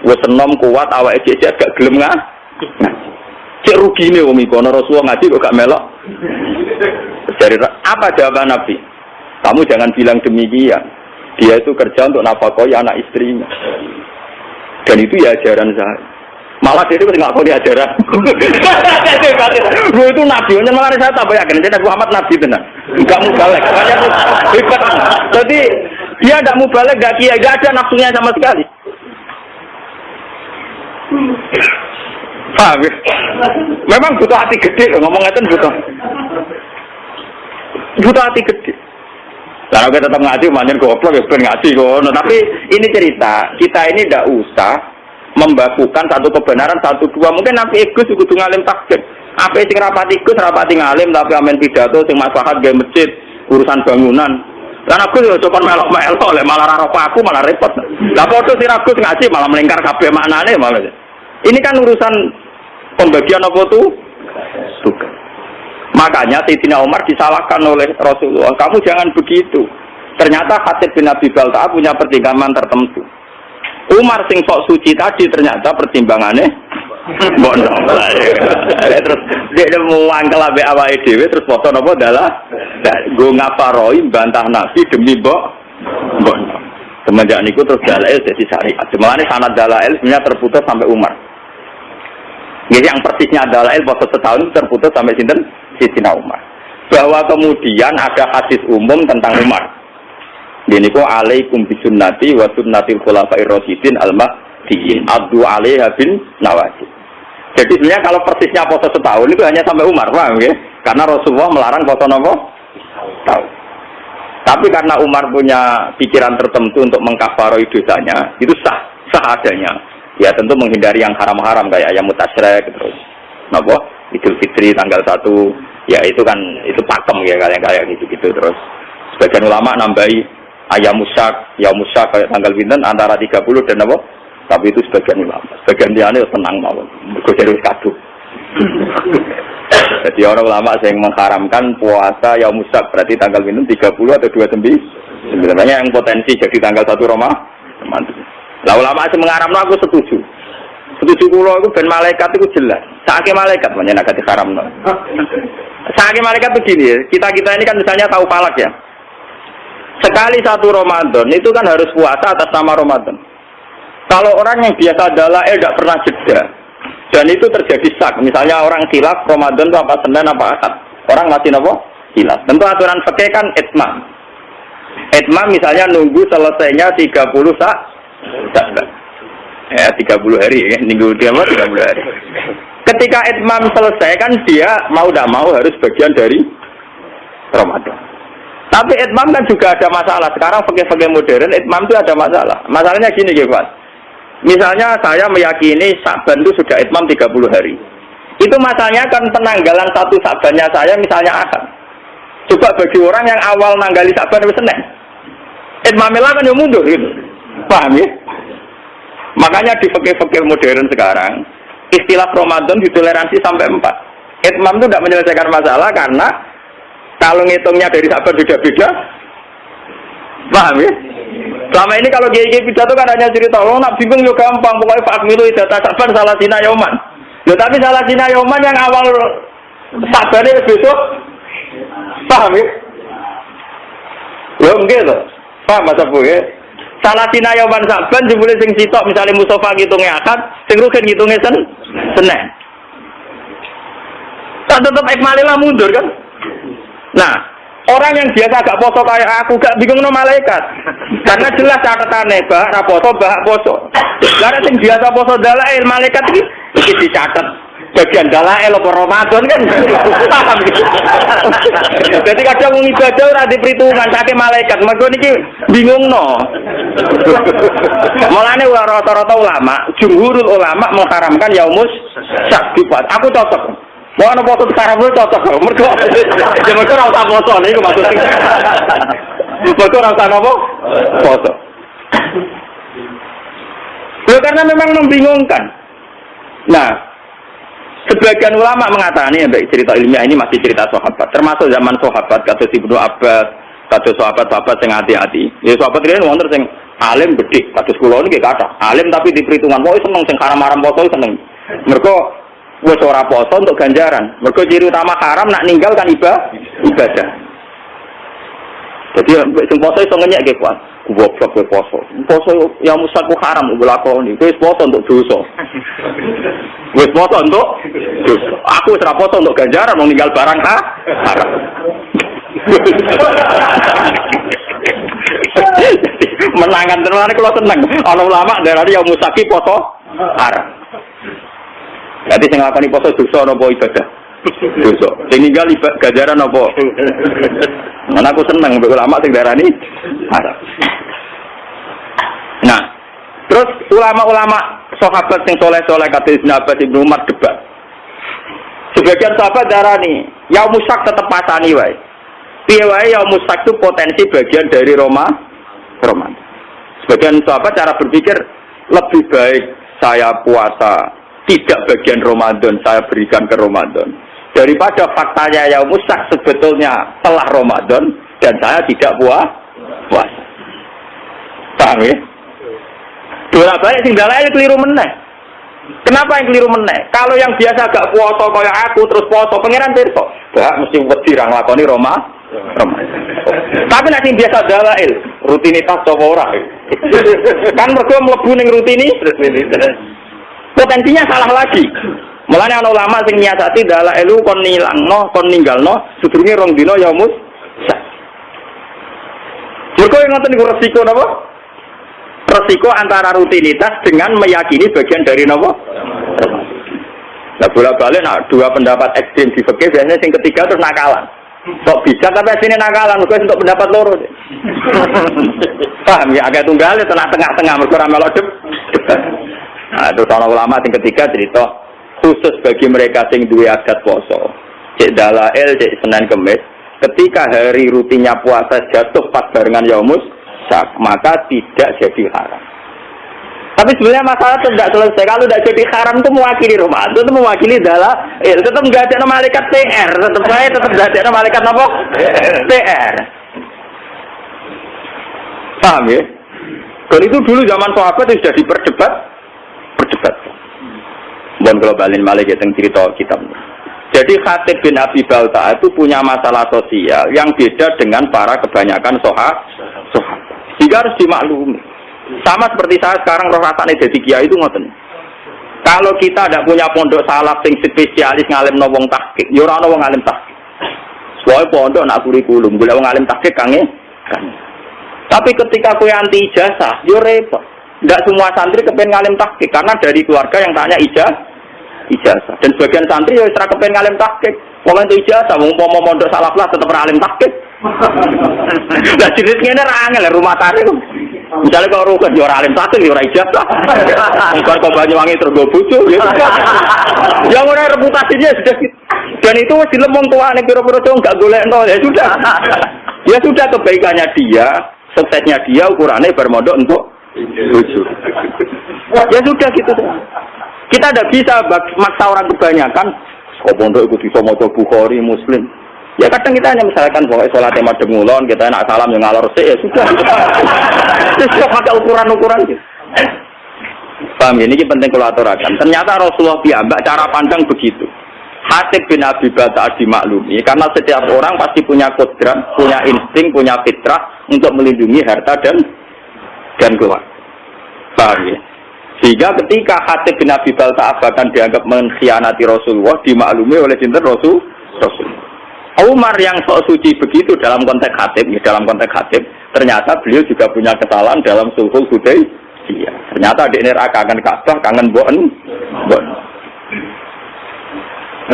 Wis enom kuat awake jejak gak gelem ngaji. Cek rugine wong iki ana Rasulullah ngaji kok gak melok. Jadi apa jawaban Nabi? Kamu jangan bilang demikian. Dia itu kerja untuk nafkahi anak istrinya. Dan itu ya ajaran saya. Malah dia itu nggak kau diajaran. Lu itu nabi, malah saya tambah yakin. Jadi Muhammad nabi benar. Enggak mubalek. Hebat. Jadi dia tidak mubalek, enggak kiai, enggak ada nafsunya sama sekali. Paham ya? Memang butuh hati gede, ngomong itu butuh hati gede. Karena kita tetap ngaji, manjen goblok, ya ngaji kok. Tapi ini cerita, kita ini tidak usah membakukan satu kebenaran, satu dua. Mungkin nanti Gus kudu ngalim takbir. Apa sing rapati Gus, rapati ngalim, tapi amen pidato, sing maslahat gawe masjid, urusan bangunan. Karena Gus yo coba melok-melok, malah ra aku malah repot. Lah padha sing Gus ngaji malah melingkar kabeh maknane malah. Ini kan urusan pembagian apa tuh? Tugas. Makanya Sayyidina Umar disalahkan oleh Rasulullah. Kamu jangan begitu. Ternyata Khatib bin Abi Balta'ah punya pertimbangan tertentu. Umar sing sok suci tadi ternyata pertimbangannya bono. Terus dia mau angkel abe awake dhewe terus foto napa dalah go ngaparoi bantah Nabi demi bono. Semenjak niku terus dalail jadi syariat. Semalane sanad dalail sebenarnya terputus sampai Umar. Jadi yang persisnya dalail foto setahun terputus sampai sinten? Sayyidina Umar. Bahwa kemudian ada hadis umum tentang Umar. Ini kok alaikum bisunnati wa sunnatil khulafa'ir rasyidin al-mahdiyyin addu 'alaiha bin nawajid. Jadi sebenarnya kalau persisnya puasa setahun itu hanya sampai Umar, paham ya? Karena Rasulullah melarang puasa nopo? Tahun. Tapi karena Umar punya pikiran tertentu untuk mengkafaroi dosanya, itu sah adanya. Ya tentu menghindari yang haram-haram kayak ayam mutasyrik terus. Napa? Idul Fitri tanggal 1, ya itu kan itu pakem ya kayak gitu terus. Sebagian ulama nambahi ayam musak kayak tanggal pinten antara 30 dan apa? Tapi itu sebagian ulama. Sebagian dia senang mawon. Mergo serius kado. Jadi orang ulama yang mengharamkan puasa yaum musak berarti tanggal pinten 30 atau 29. Sebenarnya yang potensi jadi tanggal 1 Ramadan. Lah ulama sing mengharamno aku setuju. Setuju kula iku ben malaikat iku jelas. Saking malaikat menyang agak diharamno. Saking malaikat begini, kita ini kan misalnya tahu palak ya. Sekali 1 Ramadan itu kan harus puasa atas nama Ramadan. Kalau orang yang biasa dalail tidak pernah jeda dan itu terjadi sak, misalnya orang khilaf Ramadan itu apa Senin apa Ahad, orang masih apa? Khilaf. Tentu aturan fikih kan itmam. Itmam misalnya nunggu selesainya 30 sak. Ya 30 hari ya, minggu dia 30 hari. Ketika itmam selesai kan dia mau tidak mau harus bagian dari Ramadan. Tapi itmam kan juga ada masalah. Sekarang fikih-fikih modern itmam itu ada masalah. Masalahnya gini, Pak. Misalnya saya meyakini Sa'ban itu sudah itmam 30 hari. Itu masalahnya kan penanggalan 1 Sa'bannya saya misalnya Ahad. Coba bagi orang yang awal nanggali Sa'ban itu Senin. Itmamilah kan yang mundur gitu. Paham ya? Makanya di fikih-fikih modern sekarang, istilah Ramadan ditoleransi sampai 4. Itmam itu tidak menyelesaikan masalah karena kalau ngitungnya dari Sa'ban beda-beda. Paham ya? Selama ini kalau kiai pidato kan hanya cerita, oh nak bingung yo gampang, pokoknya fakmilu idata Sa'ban salah sina yauman. Loh tapi salah sina yauman yang awal Sa'ban itu besok. Paham ya? Loh enggak loh. Paham Mas Abu ya? Salah sina yauman Sa'ban jebule sing sitok misalnya Mustafa ngitungnya Ahad, sing Rukin ngitungnya Senin. Tak tetap ikmalilah mundur kan? Nah, orang yang biasa gak poso kayak aku gak bingung no malaikat. Karena jelas catatannya bah raposo bah poso. Karena sing biasa poso dalail malaikat iki dicatat bagian dalail apa Ramadan kan. Paham gitu. Jadi kadang wong ibadah ora diperhitungan saking malaikat. Mergo niki bingung no. Mulane rata-rata ulama, jumhurul ulama mengharamkan yaumus syak. Aku cocok. Mau ana foto sekarang lu cocok kok. Mergo ya mergo ora usah foto niku maksudnya. Mergo ora usah apa? Foto. Karena memang membingungkan. Nah, sebagian ulama mengatakan ya baik cerita ilmiah ini masih cerita sahabat. Termasuk zaman sahabat kados Ibnu Abbas, kados sahabat-sahabat sing hati-hati. Ya sahabat riyen wonten sing alim bedhik, kados kula niki kathah. Alim tapi diperhitungan, mau seneng sing haram-haram foto seneng. Mergo wis ora poso untuk ganjaran. Mergo ciri utama haram nak ninggal kan ibadah. Jadi sing poso iso ngenyek ge kuat. Goblok kowe poso. Poso yang musak ku haram mbok lakoni. Kowe poso untuk dosa. Wis poso untuk dosa. Aku wis ora poso untuk ganjaran mau ninggal barang haram. Menangan tenan kula seneng. Ana ulama darani yang musaki poso haram. Jadi sing nglakoni poso dosa napa ibadah? Dosa. Sing ninggal ganjaran napa? Mana aku seneng mbek ulama sing darani haram. Nah, terus ulama-ulama sahabat sing soleh-soleh kados Ibnu Abbas, Ibnu Umar debat. Sebagian sahabat darani, yaum syak tetep pasani wae. Piye wae yaum syak itu potensi bagian dari Ramadan. Sebagian sahabat cara berpikir lebih baik saya puasa tidak bagian Ramadan saya berikan ke Ramadan daripada faktanya yaum syak sebetulnya telah Ramadan dan saya tidak puasa. Paham ya? Bola balik sing dalail keliru meneh. Kenapa yang keliru meneh? Kalau yang biasa gak puasa kaya aku terus puasa pangeran pirsa. Gak mesti wedi ra nglakoni Ramadan. Tapi nek sing biasa dalail rutinitas apa ora? Kan mergo mlebu ning rutinitas. Potensinya salah lagi. Mulane ana ulama sing nyiasati dalailu kon nilangno, kon ninggalno sedurunge rong dina yaumus syak. Mergo ngoten niku resiko napa? Resiko antara rutinitas dengan meyakini bagian dari napa? Nah, bola-balik dua pendapat ekstrem di fikih biasanya sing ketiga terus nakalan. Kok bisa tapi asline nakalan mergo untuk pendapat loro. Paham ya agak tunggal tengah-tengah mergo ora melok debat. Nah, itu para ulama yang ketiga cerita khusus bagi mereka yang duwe adat poso. Cek dalail, cek Senin Kemis. Ketika hari rutinnya puasa jatuh pas barengan yaumus syak, maka tidak jadi haram. Tapi sebenarnya masalah tidak selesai. Kalau tidak jadi haram itu mewakili Ramadan, itu mewakili dalail. Tetap nggak ada malaikat TR. Tetap nggak ada malaikat apa? TR. Paham ya? Dan itu dulu zaman sahabat sudah diperdebat. Mohon kalau balin malik ya cerita kitab. Jadi Khatib bin Abi Balta itu punya masalah sosial yang beda dengan para kebanyakan sahabat. Jika harus dimaklumi. Sama seperti saya sekarang roh rasane dadi kiai itu ngoten. Kalau kita tidak punya pondok salaf sing spesialis ngalimno wong tahqiq, ya ora ana wong alim tahqiq. Soale pondok nak kurikulum, golek wong alim tahqiq kan. Tapi ketika kowe anti ijazah, yo repot. Tidak semua santri kepengen ngalim tahqiq karena dari keluarga yang tanya ijazah. Dan sebagian santri ya ora kepengen ngalim tahqiq. Wong itu ijazah, wong umpama mondok salaf lah tetep ngalim tahqiq. Lah jenis ngene ra angel rumah tangga. Misalnya kalau rukun ya ora alim satu ya ora ijazah. Engkar kok Banyuwangi terus go bojo ya. Yang ora reputasinya sudah gitu. Dan itu wis dilemong tuane pira-pira cowok enggak golekno ya sudah. Ya sudah kebaikannya dia, suksesnya dia ukurannya bermodal untuk bojo. Ya sudah gitu. Kita tidak bisa maksa orang kebanyakan. Kok pondok ikut bisa maca Bukhari, Muslim. Ya kadang kita hanya misalkan pokoknya sholat madhep ngulon, kita nak salam yang ngalor sih ya sudah. Terus pakai ukuran-ukuran gitu. Paham ya, ini penting kalau aturakan. Ternyata Rasulullah piyambak cara pandang begitu. Hatib bin Abi Balta'ah dimaklumi karena setiap orang pasti punya kodrat, punya insting, punya fitrah untuk melindungi harta dan keluarga. Paham ya? Sehingga ketika Hatib bin Abi Balta'ah bahkan dianggap mengkhianati Rasulullah, dimaklumi oleh sinten Rasul. Umar yang sok suci begitu dalam konteks Hatib, ternyata beliau juga punya kesalahan dalam sulhul Hudaybiyah. Ternyata di neraka kangen Ka'bah, kangen bon.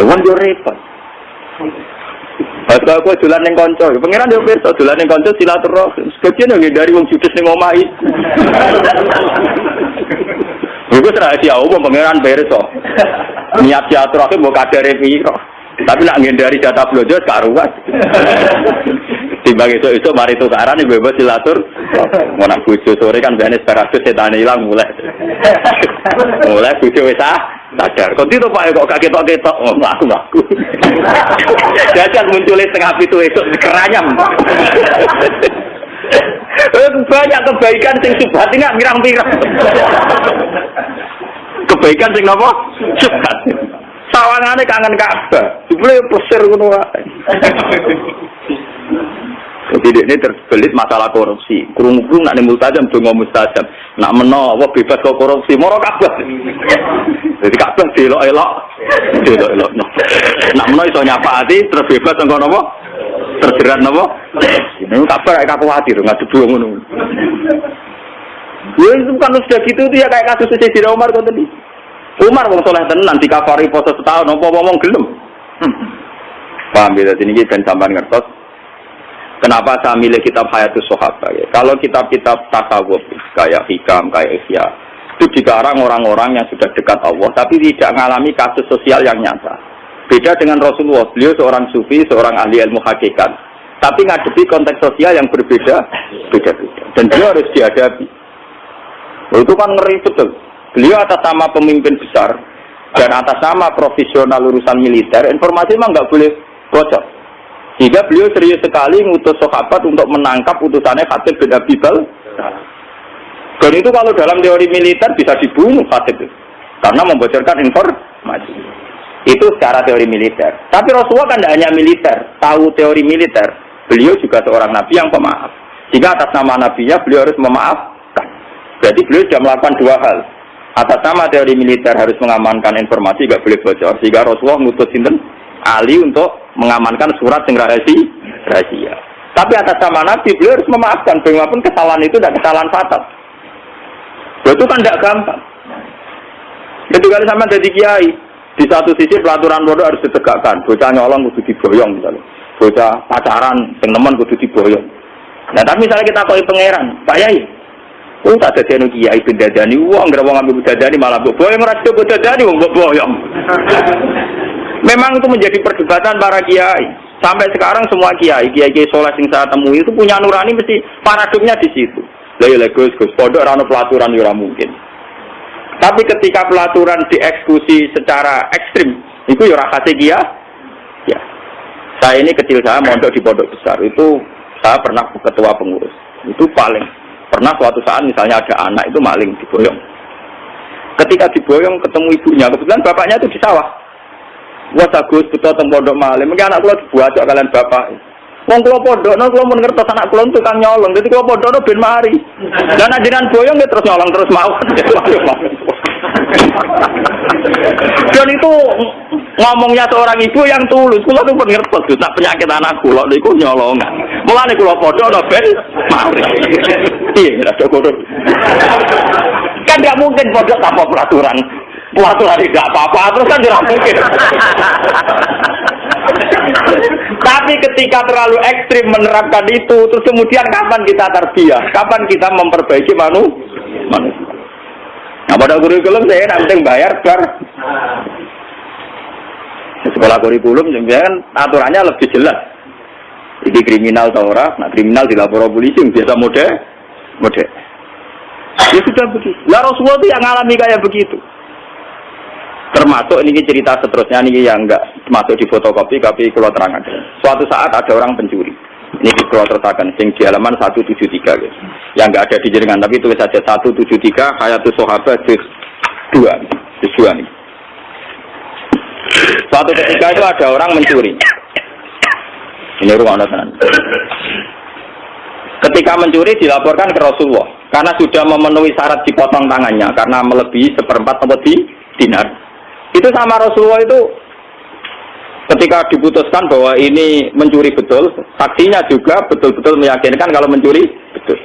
Wan yo repot. Pas aku dolan ning kanca, pengiran yo pirsa dolan ning kanca silaturahim. Sebagian yo dari wong judes ning omahe. Iku rahasia umum pengiran pirsa. Niat silaturahim mbok kadare piro. Tapi nak ngendari jatah blojo karuan. Timbang itu mari tukaran bebas silatur. Mau nak bojo sore kan biasanya separatus setan hilang mulai bojo wis sadar. Kok itu Pak kok gak ketok-ketok aku. Jajal munculnya setengah itu keranyam. Banyak kebaikan sing subhat ini mirang-mirang. Kebaikan sing apa? Subhat. Sawangane kangen Ka'bah. Jebule plesir ngono wae. Jadi ini terbelit masalah korupsi. Kurung-kurung nak multajam donga mustajab. Nak menawa bebas kok korupsi moro Ka'bah. Jadi Ka'bah delok-elok. Nak menawa iso nyapati terus bebas engko napa? Terjerat napa? Ini Ka'bah kayak kuwatir ngadep ngono. Ya itu kan sudah gitu itu ya kayak kasus Sayyidina Umar kok tadi. Umar wong saleh tenan dikafari poso setahun apa ngomong gelem. Paham ya, ini ben sampean ngertos. Kenapa saya milih kitab Hayatus Sahabah ya? Kalau kitab-kitab tasawuf kayak Hikam, kayak Ihya, itu dikarang orang-orang yang sudah dekat Allah tapi tidak mengalami kasus sosial yang nyata. Beda dengan Rasulullah, beliau seorang sufi, seorang ahli ilmu hakikat, tapi ngadepi konteks sosial yang berbeda. Dan beliau harus dihadapi. Itu kan ngeri betul. Beliau atas nama pemimpin besar dan atas nama profesional urusan militer, informasi memang nggak boleh bocor. Sehingga beliau serius sekali ngutus sahabat untuk menangkap utusannya Hatib bin Abi Balta'ah. Dan itu kalau dalam teori militer bisa dibunuh Hatib itu, karena membocorkan informasi. Itu secara teori militer. Tapi Rasulullah kan tidak hanya militer, tahu teori militer. Beliau juga seorang nabi yang pemaaf. Jika atas nama nabinya beliau harus memaafkan. Jadi beliau sudah melakukan dua hal. Atas nama teori militer harus mengamankan informasi, tidak boleh bocor. Sehingga Rasulullah ngutus sinten Ali untuk mengamankan surat yang rahasia. Tapi atas nama Nabi beliau harus memaafkan. Bagaimanapun kesalahan itu tidak kesalahan fatal. Itu kan tidak gampang. Ketika sama jadi kiai, di satu sisi pelaturan pondok harus ditegakkan. Bocah nyolong kudu diboyong misalnya. Bocah pacaran, yang teman kudu diboyong. Nah tapi misalnya kita koi pangeran, Pak Yai. Tak ada jenuh kiai bendadani uang, nggak mau ngambil bendadani malah boyong ngerasa bendadani uang boyong. Memang itu menjadi perdebatan para kiai. Sampai sekarang semua kiai soleh yang saya temui itu punya nurani mesti paradigmnya di situ. Lah Gus pondok rano pelaturan ora mungkin. Tapi ketika pelaturan dieksekusi secara ekstrim, itu ya rahasia kiai. Ya. Saya ini kecil saya mondok di pondok besar itu saya pernah ketua pengurus. Itu paling pernah suatu saat misalnya ada anak itu maling diboyong. Ketika diboyong ketemu ibunya, kebetulan bapaknya itu di sawah. Wah Agus betul teng pondok maling. Mungkin anak kula dibuat kalian bapak. Wong kula pondok, kula mun ngertos anak kula tukang nyolong. Dadi kula pondok ben mari. Lah nek jenengan boyong ya terus nyolong terus mau. Dan itu ngomongnya seorang ibu yang tulus. Kula tuh ngertos tak penyakit anak kula niku nyolongan. Mulane kula pondok ben mari. Iya, ada kotor. Kan tidak mungkin pondok tanpa peraturan. Peraturan tidak apa-apa, terus kan tidak mungkin. Tapi ketika terlalu ekstrim menerapkan itu, terus kemudian kapan kita tarbiyah? Kapan kita memperbaiki manusia? Nah, pada kurikulum saya nanti bayar bar. Sekolah kurikulum kan aturannya lebih jelas. Ini kriminal atau ora? Nah, kriminal dilapor polisi biasa mode. Ya sudah begitu. Lah Rasulullah itu yang ngalami kayak begitu. Termasuk ini cerita seterusnya ini yang enggak masuk di fotokopi tapi kalau terangkan. Suatu saat ada orang pencuri. Ini kalau tertakan sing di halaman 173 guys. Yang enggak ada di jaringan tapi tulis saja 173 Hayatus Sahabat juz 2 nih. Suatu ketika itu ada orang mencuri. Ini ruang tenan. Ketika mencuri dilaporkan ke Rasulullah karena sudah memenuhi syarat dipotong tangannya karena melebihi 1/4 dinar. Itu sama Rasulullah itu ketika diputuskan bahwa ini mencuri betul, saksinya juga betul-betul meyakinkan kalau mencuri betul.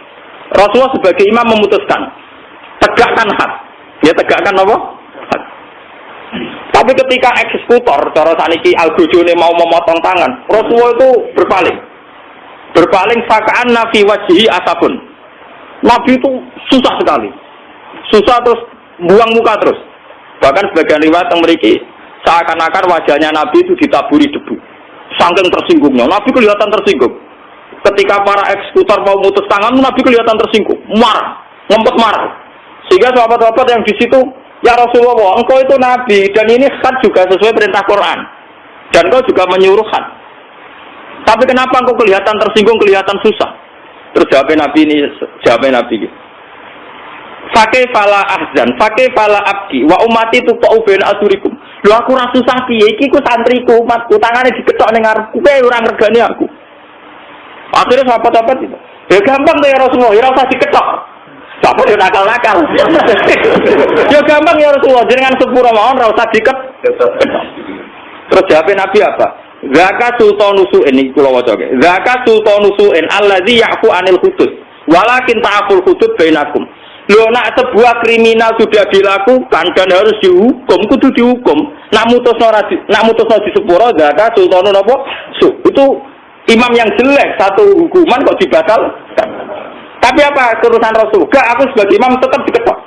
Rasulullah sebagai imam memutuskan tegakkan had. Dia tegakkan apa? Had. Tapi ketika eksekutor, cara saniki al-bojone mau memotong tangan, Rasulullah itu berpaling sakaan nafi wajhi asabun. Nabi itu susah sekali. Susah terus buang muka terus. Bahkan sebagian riwayat yang memiliki seakan-akan wajahnya Nabi itu ditaburi debu. Saking tersinggungnya, Nabi kelihatan tersinggung. Ketika para eksekutor mau mutus tangan, Nabi kelihatan tersinggung, marah, ngempet marah. Sehingga sahabat-sahabat yang di situ, ya Rasulullah, engkau itu Nabi dan ini had juga sesuai perintah Quran. Dan engkau juga menyuruh had. Tapi kenapa engkau kelihatan tersinggung, kelihatan susah? Terus jawabnya Nabi gitu. Fakih fala ahzan, fakih fala abdi, wa umati tuqau ben asurikum. Lho aku ra susah piye iki ku santriku, umatku tangane diketok ning ngarepku, kowe ora ngregani aku. Akhirnya sahabat-sahabat itu. Ya gampang to ya Rasulullah, ya ora usah diketok. Sahabat yo nakal-nakal. Ya gampang ya Rasulullah, jenengan sepura mawon ora usah diketok. Terus jawab Nabi apa? Zakat sultanusu ini kula waca ge. Zakat sultanusu in allazi ya'fu anil hudud. Walakin ta'aful hudud bainakum. Loh, nak sebuah kriminal sudah dilakukan dan harus dihukum, kudu dihukum. Nak mutusno di sepuro, zakat sultanun apa? Itu imam yang jelek, satu hukuman kok dibatal. Tapi apa kerusan Rasul? Gak, aku sebagai imam tetap diketok.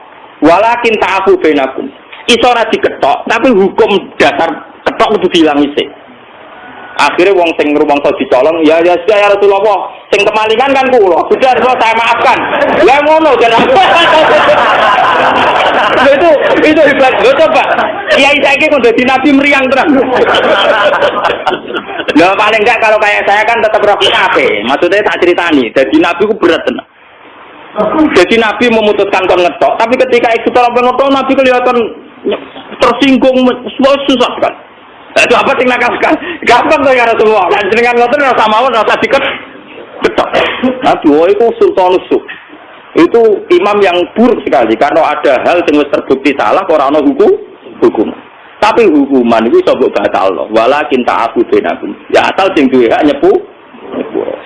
Walakin ta'afu bainakum. Iso ora diketok, tapi hukum dasar ketok kudu dihilang isih. Akhirnya wong sing rumangsa dicolong, ya Rasulullah, sing kemalingan kan kula. Sudah saya maafkan. Lah ngono jan. Itu hebat. Lho coba. Kiai saiki kok dadi nabi meriang terang. Lah paling enggak kalau kayak saya kan tetap roh kabeh. Maksudnya tak ceritani, dadi nabi ku berat tenan. Jadi nabi memutuskan kon ngetok, tapi ketika itu orang ngetok nabi kelihatan tersinggung, susah kan. Itu apa sing nakal kan? Gampang to ya Rasulullah. Kan jenengan ngoten ora samawon ora diket. Ketok. Nah, dua itu sultanus. Itu imam yang buruk sekali karena ada hal yang terbukti salah ora ana hukum. Tapi hukuman itu iso mbok batalno. Walakin ta'afu bainakum. Ya asal sing duwe hak nyepu.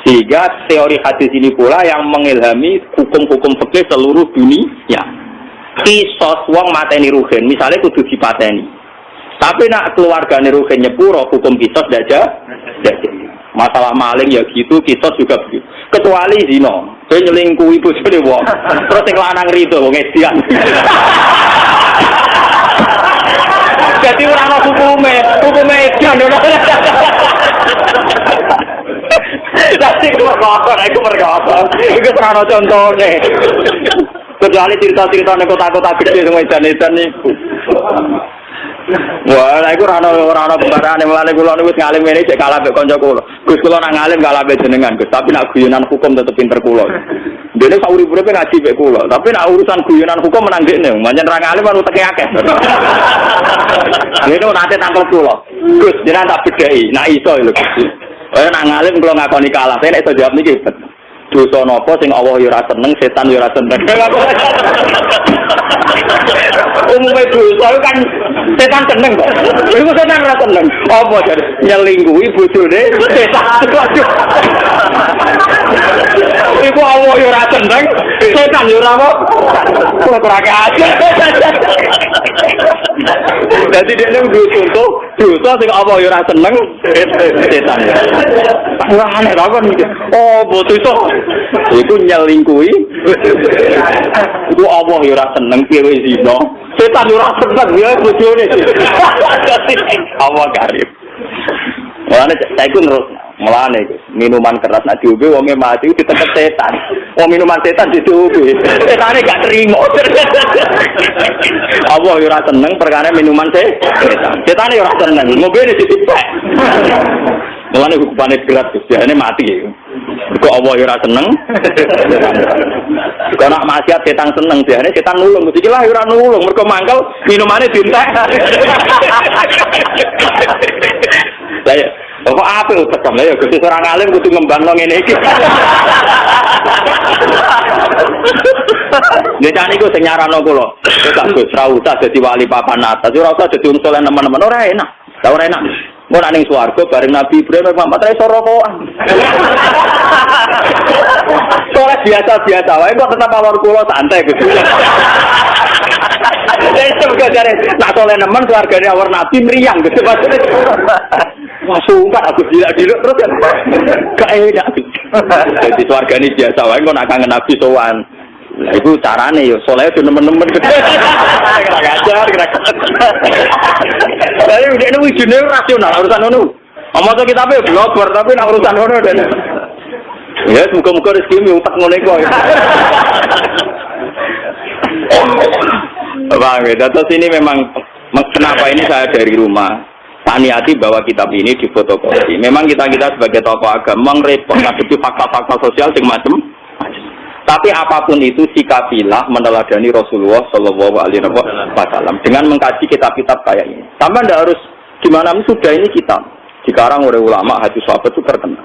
Sehingga teori hadis ini pula yang mengilhami hukum-hukum fikih seluruh dunia. Kisos wong mateni ruhin, misalnya kudu dipateni. Tapi nak keluargane ruhin nyepuro hukum kisos ndak jadi. Masalah maling ya gitu, kisos juga begitu. Kecuali zina, kowe nyelingkuhi bojone wong. Terus sing lanang rido wong edian. Jadi ora ono hukume edian. Tapi aku mergawa. Iku ora ono contone. Kecuali cerita-cerita ning kota-kota gede sing edan-edan niku. Wah, iku ora ana pembarane mulane kula niku wis ngalim ngene cek kalah mek kanca kula. Gus kula nang ngalim kalah mek jenengan, Gus. Tapi nak guyonan hukum tetep pinter kula. Dene sak urip-uripe ngaji mek kula, tapi nak urusan guyonan hukum menang dekne. Pancen ra ngalim baru teke akeh. Ngene nate tangkel kula. Gus, jenengan tak bedheki, nak iso lho Gus. Nak ngalim kula ngakoni kalah, nek iso jawab niki. Dosa napa sing Allah ya ora seneng, setan ya ora seneng. Umumnya dosa kan setan seneng kok. Iku setan ora seneng. Apa jadi nyelingkuhi bojone setan. Iku Allah Allah yo ora seneng, setan yo ora apa. Kurang aja. Dadi dia nang contoh, dosa sing apa yo ora seneng, setan. Ora aneh ta kon iki. Oh, boten iso. Iku nyelingkuhi. Iku apa yo ora seneng piye zina. Setan yo ora seneng ya bojone. Allah karim. Mulane saiki terus mulane minuman keras nek diombe wonge mati ditetet setan. Wong minuman setan diombe. Setane gak trimo. Allah yo ora seneng perkara minuman setan. Setane yo ora seneng. Ngombe ditipek. Mulane hukupane berat jane mati. Kok Allah yo ora seneng. Kok nak maksiat setan seneng jane setan nulung. Iki lah ora nulung mergo mangkel minumane dientek. Saya kok apik utek ya Gusti orang alim kudu ngembangno ngene iki. Nek niku sing nyarano kula, kok Gus ra usah dadi wali papan atas, ora usah dadi wong saleh nemen-nemen ora enak. Lah ora enak. Mun nek ning swarga bareng Nabi Ibrahim Muhammad ra iso rokokan. Ora biasa-biasa wae kok tetap awak kula santai Gus. Semoga jare nak soleh nemen keluargane awar Nabi meriang gitu maksudnya. Wah sumpah aku dilak-diluk terus kan. Gak enak. Jadi keluargane biasa wae kok nak kangen Nabi sowan. Lah iku carane yo soleh yo nemen-nemen gitu. Ngajar kira-kira. Tapi dekne wijine rasional urusan ngono. Omong kita pe blogger tapi nak urusan ngono dene. Ya muga-muga rezeki utak ngono iku. Bang, terus ini memang kenapa ini saya dari rumah niati bahwa kitab ini difotokopi. Memang kita sebagai tokoh agama repot ngadepi fakta-fakta sosial sing macam. Tapi apapun itu sikapilah meneladani Rasulullah Shallallahu Alaihi Wasallam dengan mengkaji kitab-kitab kayak ini. Sama ndak harus gimana sudah ini kitab dikarang oleh ulama hadis sahabat itu terkenal.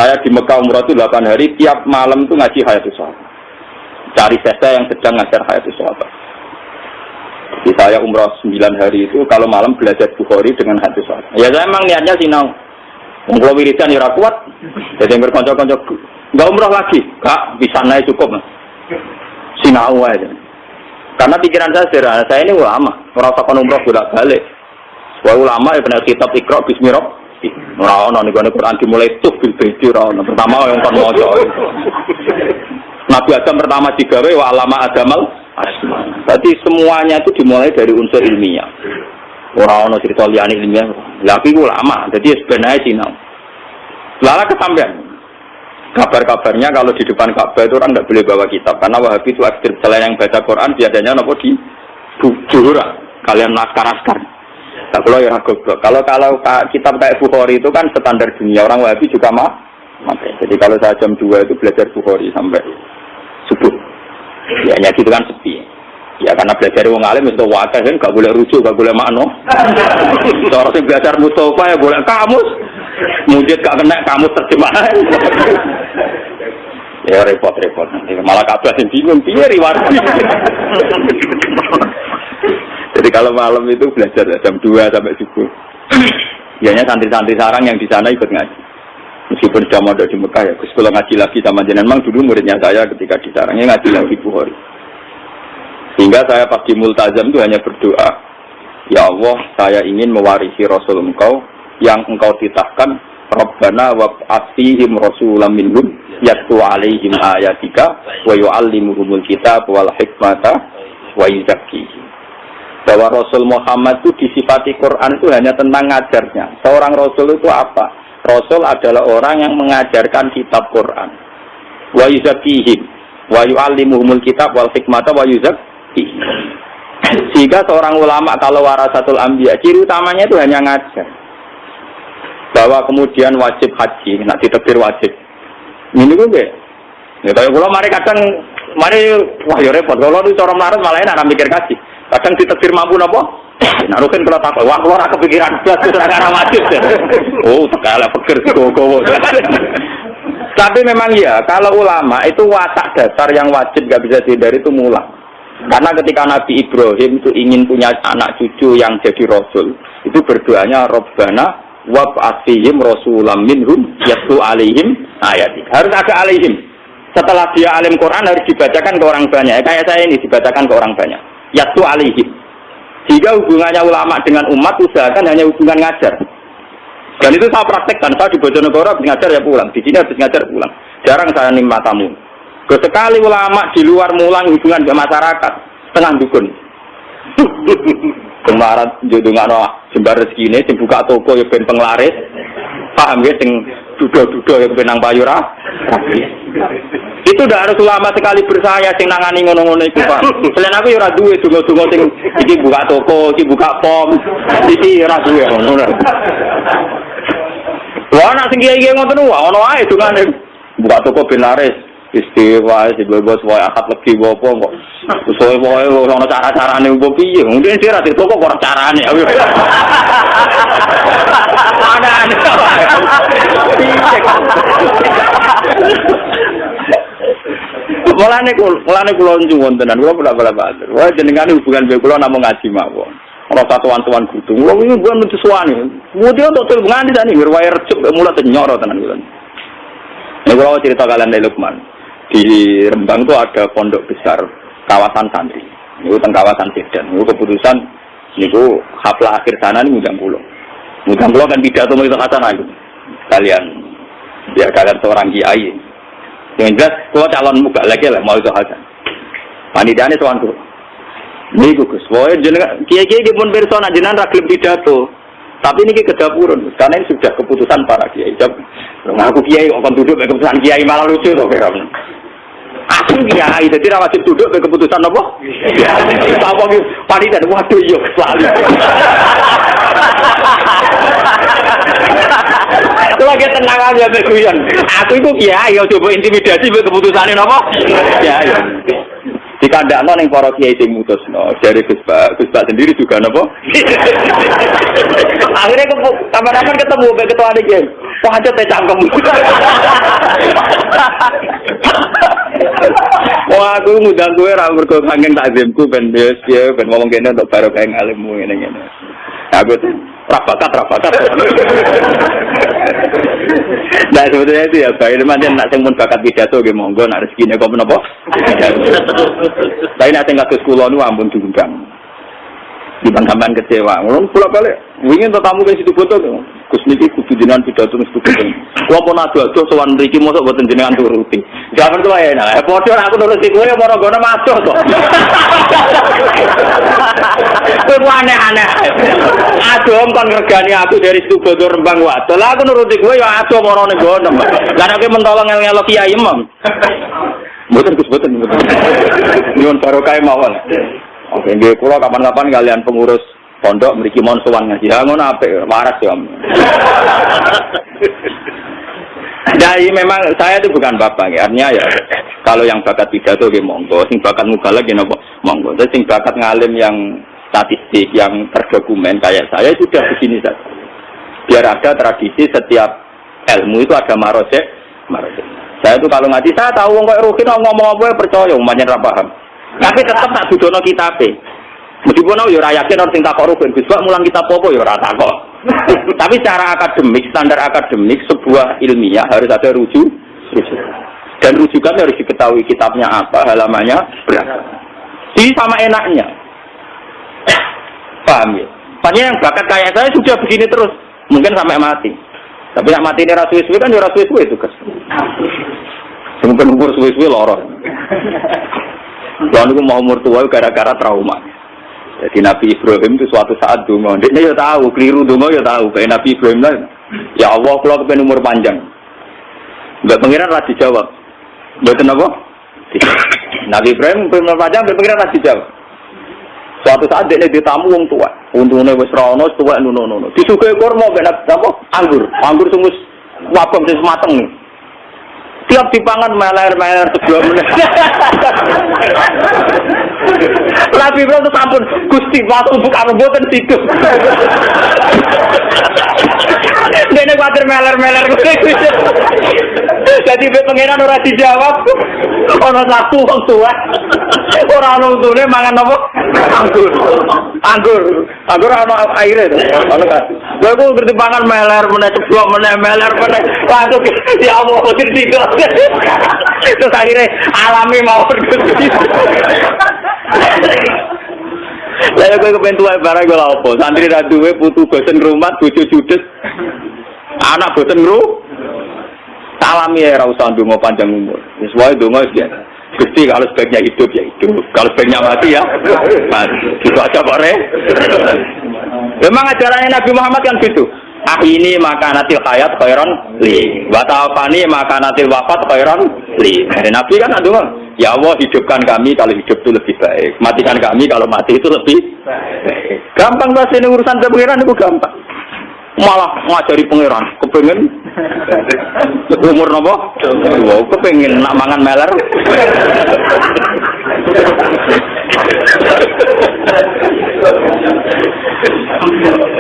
Saya di Mekah umrah itu 8 hari tiap malam itu ngaji hadis sahabat. Cari saya yang sedang ngajar hadis sahabat. Di saya umrah 9 hari itu kalau malam belajar Bukhari dengan hadis sahabat. Ya saya memang niatnya sinau. Kalau wiridan ya kuat. Jadi berkonco-konco enggak umrah lagi. Kak, bisa naik cukup. Sinau aja. Karena pikiran saya sederhana, saya ini ulama. Merasakan umrah bolak-balik. Wah ulama ya benar kitab Iqra bismillah. Ora ono niku Quran dimulai tuh bil bedi ora ono. Pertama yang kon maca. Nabi Adam pertama digawe wa alama adamal asma. Berarti semuanya itu dimulai dari unsur ilmiah. Ora ono cerita liyane ilmiah. Lha iki ulama, dadi sebenarnya sinau. Lala kesampean. Kabar-kabarnya kalau di depan Ka'bah itu orang tidak boleh bawa kitab karena Wahabi itu ekstrim. Selain yang baca Quran biasanya nopo di juhura kalian naskar-naskar. Tak kalau ya goblok. Kalau kitab kayak Bukhari itu kan standar dunia, orang Wahabi juga mati. Jadi kalau saya jam 2 itu belajar Bukhari sampai subuh. Ya hanya gitu kan sepi. Ya karena belajar wong alim itu wakil kan gak boleh rujuk, gak boleh makno. Orang yang belajar Mustafa ya boleh kamus. Mujid gak kena kamus terjemahan. Ya repot-repot. Malah kabeh sing bingung piye riwayat. Jadi kalau malam itu belajar jam 2 sampai subuh. Biasanya santri-santri sarang yang di sana ikut ngaji. Meskipun sudah mau di Mekah ya, kalau ngaji lagi sama jenengan, memang dulu muridnya saya ketika di sarangnya ngaji lagi Bukhari. Sehingga saya pas di Multazam itu hanya berdoa, ya Allah, saya ingin mewarisi Rasul Engkau yang Engkau titahkan, Rabbana wab'athihim rasulam minhum yatlu alaihim ayatika wa yu'allimuhumul kitab wal hikmata wa yuzakkihim. Bahwa Rasul Muhammad itu disifati Quran itu hanya tentang ngajarnya. Seorang Rasul itu apa? Rasul adalah orang yang mengajarkan kitab Quran. Wa yuzakkihim wa yu'allimuhumul kitab wal hikmata wa yuzakkihim. Sehingga seorang ulama kalau warasatul anbiya, ciri utamanya itu hanya ngajar. Bahwa kemudian wajib haji, nak ditakdir wajib. Ini gue. Ya kayak kula mari kadang wah ya repot. Kalau itu cara melarat malah enak mikir kaji. Kadang ditakdir mampu napa? Nah, rukin kalau tak wah keluar kepikiran blas ora wajib. Oh, tegala pikir gowo. Tapi memang ya, kalau ulama itu watak dasar yang wajib gak bisa dihindari itu mulang. Karena ketika Nabi Ibrahim itu ingin punya anak cucu yang jadi rasul, itu berdoanya Rabbana wab'athihim rasulam minhum yatlu alaihim ayatik. Harus ada alaihim. setelah dia alim Quran harus dibacakan ke orang banyak. Kayak saya ini dibacakan ke orang banyak. Yatu alihim. Jika hubungannya ulama dengan umat usahakan hanya hubungan ngajar. Dan itu saya praktekkan. Saya di Bojonegoro habis ngajar ya pulang. Di sini habis ngajar pulang. Jarang saya nimba tamu. Sekali ulama di luar mulang hubungan dengan masyarakat setengah dukun. Kemarin judungan jembar rezeki ini, sing buka toko ya ben penglaris, paham ya, sing dudo-dudo ya ben nang payura. Itu udah harus ulama sekali bersaya sing nangani ngono-ngono iku, Pak. Selain aku ya ora duwe donga-donga sing iki buka toko, iki buka pom, iki ora duwe ngono. Wah nek sing kiai ngoten wae ono ae dongane buka toko ben laris. Istiwa, si bebas, wae akad lebih bopo kok. Soalnya wae ono cara-carane mbok piye? Mungkin sih ra ditoko kok carane. Ana-ana. Mulane kula nyuwun tenan, kula bola-bali. Wah jenengan hubungan mbek kula namung ngaji mawon. Ora satuan-tuan kudu. Kula iki mbuh nutu suwane. Mudi untuk hubungan nganti wae recep mulat nyoro tenan kula. Nek kula cerita kalian dari Lukman. Di Rembang itu ada pondok besar kawasan santri. Itu teng kawasan Sedan. Itu keputusan niku haflah akhir sana ini Mudang Pulau kan pidato itu kata itu. Kalian biar kalian seorang kiai. Yang jelas kalau calon muka lagi lah mau itu hasan. Panitiane sowan tuh. Niku Gus, wae jenengan kiai-kiai di pun persona jenengan ra gelem pidato. Tapi ini kedapurun karena ini sudah keputusan para kiai. Aku kiai kok kon duduk keputusan kiai malah lucu to kira. Aku kiai jadi ra wajib duduk keputusan apa? Apa ki panitia waduh yo lali. Itu lagi tenang aja mek guyon. Aku iku kiai yo coba intimidasi keputusane napa? Kiai. Dikandakno ning para kiai sing mutusno dari Gus Pak sendiri juga napa? Akhirnya kapan-kapan ketemu mbek ketua kiai. Wah aja teh cangkem. Wah aku ngundang kowe ra mergo saking takzimku ben piye ben ngomong kene untuk barokah ngalimmu ngene-ngene. Aku rapakat. Nah sebetulnya itu ya baik macam nak sing mun bakat pidato nggih monggo nak rezekine kok menapa. Tapi nak sing kados kula niku ampun diundang. Dibang sampean kecewa. Ngono kula balik. Wingi tamu ke situ foto Gus niki kudu jenengan pidato ning situ foto. Kula pun adu-adu sowan mriki mosok boten jenengan turuti. Jangan tuh ya enak. Padha aku nuruti kowe ya ora gono masuk to. Kowe aneh-aneh. Aduh kon ngregani aku dari situ foto Rembang Wadon. Lah aku nuruti kowe ya aduh ora ning gono. Lah nek mentolong ngel-ngelo kiai imam. Mboten Gus boten. Nyuwun barokah mawon. Oke, nggih kula kapan-kapan kalian pengurus pondok mriki mon sowan ngaji. Ha ngono apik, waras ya. Jadi memang saya itu bukan bapak ya. Artinya ya kalau yang bakat pidato nggih monggo, sing bakat mubalagh nggih napa monggo. Terus sing bakat ngalim yang statistik yang terdokumen kayak saya sudah begini saja. Biar ada tradisi setiap ilmu itu ada marojek. Saya itu kalau ngaji saya tahu wong kok rukin ngomong apa percaya umpamane ra paham. Tapi tetap tak dudono kitabe. Meskipun aku ya ora yakin orang sing takok rugen Gus mulang kitab apa ya ora takok. Tapi secara akademik, standar akademik sebuah ilmiah harus ada rujuk. Dan rujukannya harus diketahui kitabnya apa, halamannya berapa. Jadi sama enaknya. Paham ya? Makanya yang bakat kayak saya sudah begini terus, mungkin sampai mati. Tapi nak mati ini rasuwe-suwe kan ya rasuwe-suwe itu Gus. Mungkin umur suwe-suwe loro. Soalnya aku mau umur tua gara-gara trauma. Jadi Nabi Ibrahim itu suatu saat dungo. Dia ya tahu, keliru dungo ya tahu. Kayak Nabi Ibrahim lah. Ya Allah, kalau kepengen umur panjang. Mbak pengiran lah dijawab. Mbak kenapa? Nabi Ibrahim umur panjang, Mbak pengiran lah dijawab. Suatu saat dia ditamu wong tua. Untungnya wis rono, tua nuno. Disukai kurma, apa? Anggur sungus wabam sing mateng nih. Tiap dipangan meler-meler 2 menit. Nabi Ibrahim itu sampun Gusti waktu buka mboten tidur. Dene kuwatir meler-meler. Jadi pengenan ora dijawab. Ana satu wong tua. Ora ono untune mangan apa? Anggur ana aire to. Ono kan. Lha kok ngerti pangan meler meneh ceblok meneh meler meneh. Langsung ya Allah kok tiga. Terus akhirnya alami mawon Gusti. Lah kowe kepen tuwa barang kok lha opo? Santri ra duwe putu bosen ngrumat, bojo judes. Anak bosen ngru. Alami ya ora usah ndonga panjang umur. Wis wae ndonga wis ya. Gusti kalau sebaiknya hidup ya hidup, kalau sebaiknya mati ya mati. Gitu aja Pak Re. Memang ajarannya Nabi Muhammad kan gitu. Ahini makanatil hayat khairan li, wa tawafani makanatil wafat khairan li. Nabi kan ndonga, ya Allah hidupkan kami kalau hidup itu lebih baik, matikan kami kalau mati itu lebih baik. Gampang bahasa ini urusan pengiran itu gampang. Malah ngajari pangeran kepengen umur nopo wow kepengen nak mangan meler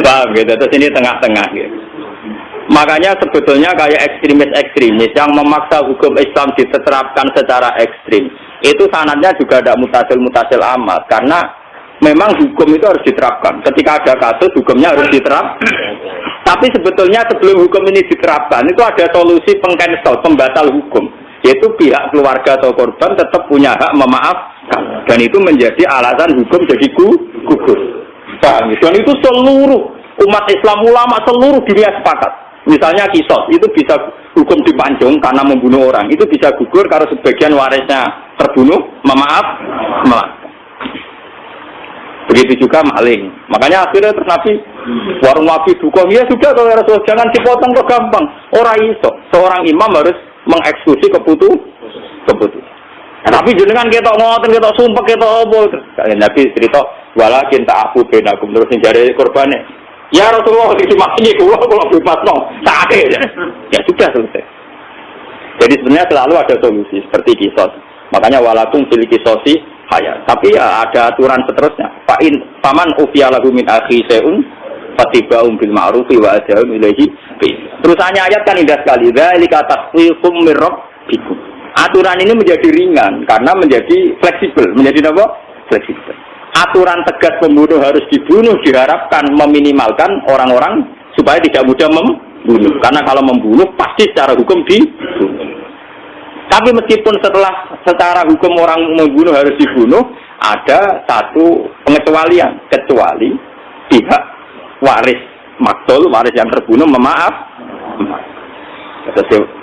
paham gitu terus ini tengah-tengah gitu. Makanya sebetulnya kayak ekstremis yang memaksa hukum Islam diterapkan secara ekstrim itu sanadnya juga ada mutasil amat karena memang hukum itu harus diterapkan. Ketika ada kasus, hukumnya harus diterapkan. Tapi sebetulnya sebelum hukum ini diterapkan, itu ada solusi pengcancel, pembatal hukum. Yaitu pihak keluarga atau korban tetap punya hak memaafkan. Dan itu menjadi alasan hukum jadi gugur. Dan itu seluruh umat Islam, ulama seluruh dunia sepakat. Misalnya kisos, itu bisa hukum dipanjung karena membunuh orang. Itu bisa gugur kalau sebagian warisnya terbunuh, memaafkan. Begitu juga maling. Makanya akhirnya terus Nabi warung wafi dukung. Ya sudah kalau Rasul jangan dipotong kok gampang. Orang iso. Seorang imam harus mengeksekusi keputusan. Tapi jenengan ketok ngoten ketok sumpah ketok apa. Nabi cerita walakin ta'afu bainakum terus njare korbane. Ya Rasulullah dikimaki kula bebas no. Sakit. Ya sudah selesai. Jadi sebenarnya selalu ada solusi seperti kisos. Makanya walakum fil kisosi hayat. Tapi ya ada aturan seterusnya. Faman ufiya lahu min akhi syai'un fatiba'um bil ma'rufi wa ad'um ilaihi bi. Terusannya ayat kan indah sekali. Dzalika takhfifum mir rabbikum. Aturan ini menjadi ringan karena menjadi fleksibel. Menjadi apa? Fleksibel. Aturan tegas pembunuh harus dibunuh diharapkan meminimalkan orang-orang supaya tidak mudah membunuh. Karena kalau membunuh pasti secara hukum dibunuh. Tapi meskipun secara hukum orang membunuh harus dibunuh, ada satu pengecualian, kecuali pihak waris maktul, waris yang terbunuh memaaf.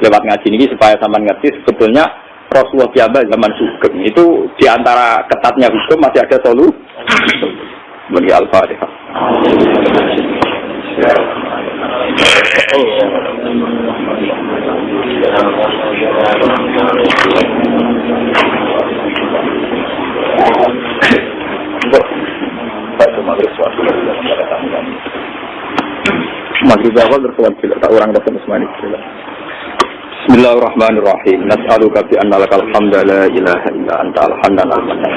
Lewat ngaji ini supaya sampean ngerti sebetulnya Rasulullah Piyambak zaman Sugeng itu diantara ketatnya hukum masih ada solusi. Bagi Al-Fatihah. Maghrib awal berkuat bila tak orang datang semani. Bismillahirrahmanirrahim. Nas'aluka bi anna lakal hamda la ilaha illa anta al-hannan al-mannan.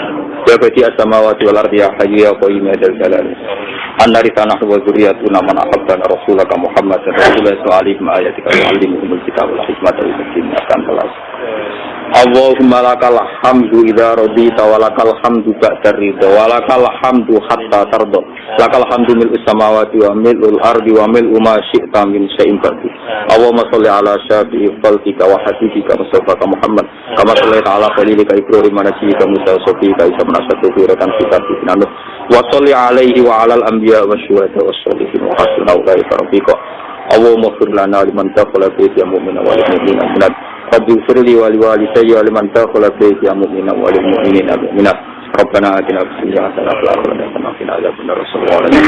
Ya badi as-samawati wal ardi ya hayyu ya qayyum ya dzal jalali. Annarithana wa dzurriyyatuna man ahabbana rasulaka Muhammad sallallahu alaihi wa ayatika wa allimhumul kitaba wal hikmata wa yuzakkihim akan kelas. Allahumma lakal hamdu idza radita wa lakal hamdu ba'da ridha wa lakal hamdu hatta tarda. Lakal hamdu mil'us samawati wa mil'ul ardi wa mil'u ma syi'ta min syai'in ba'du. Allahumma shalli ala syafi'i khalqika wa habibika Mustafa Muhammad kama shallaita ala khalilika Ibrahim wa nabiyyika Musa wa safika Isa bin Asad wa kitabika Nuh wa shalli alaihi wa ala al-anbiya wa syuhada wa sholihin wa hasuna ulaika rafiqa. Allahumma ighfir lana liman dakhala baiti mu'mina wa lil mu'minina minat Rabbi firli wa liwalidayya wa liman dakhala baiti mu'mina wa lil mu'minina minat Rabbana atina fid dunya hasanah wa fil akhirati hasanah wa qina adzabannar. Sallallahu alaihi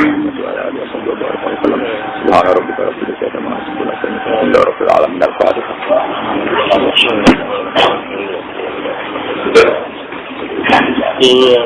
wa alihi wasallam. Subhana rabbika rabbil izzati amma yasifun wa salamun ala rabbil alamin. Al-Fatihah. Iya.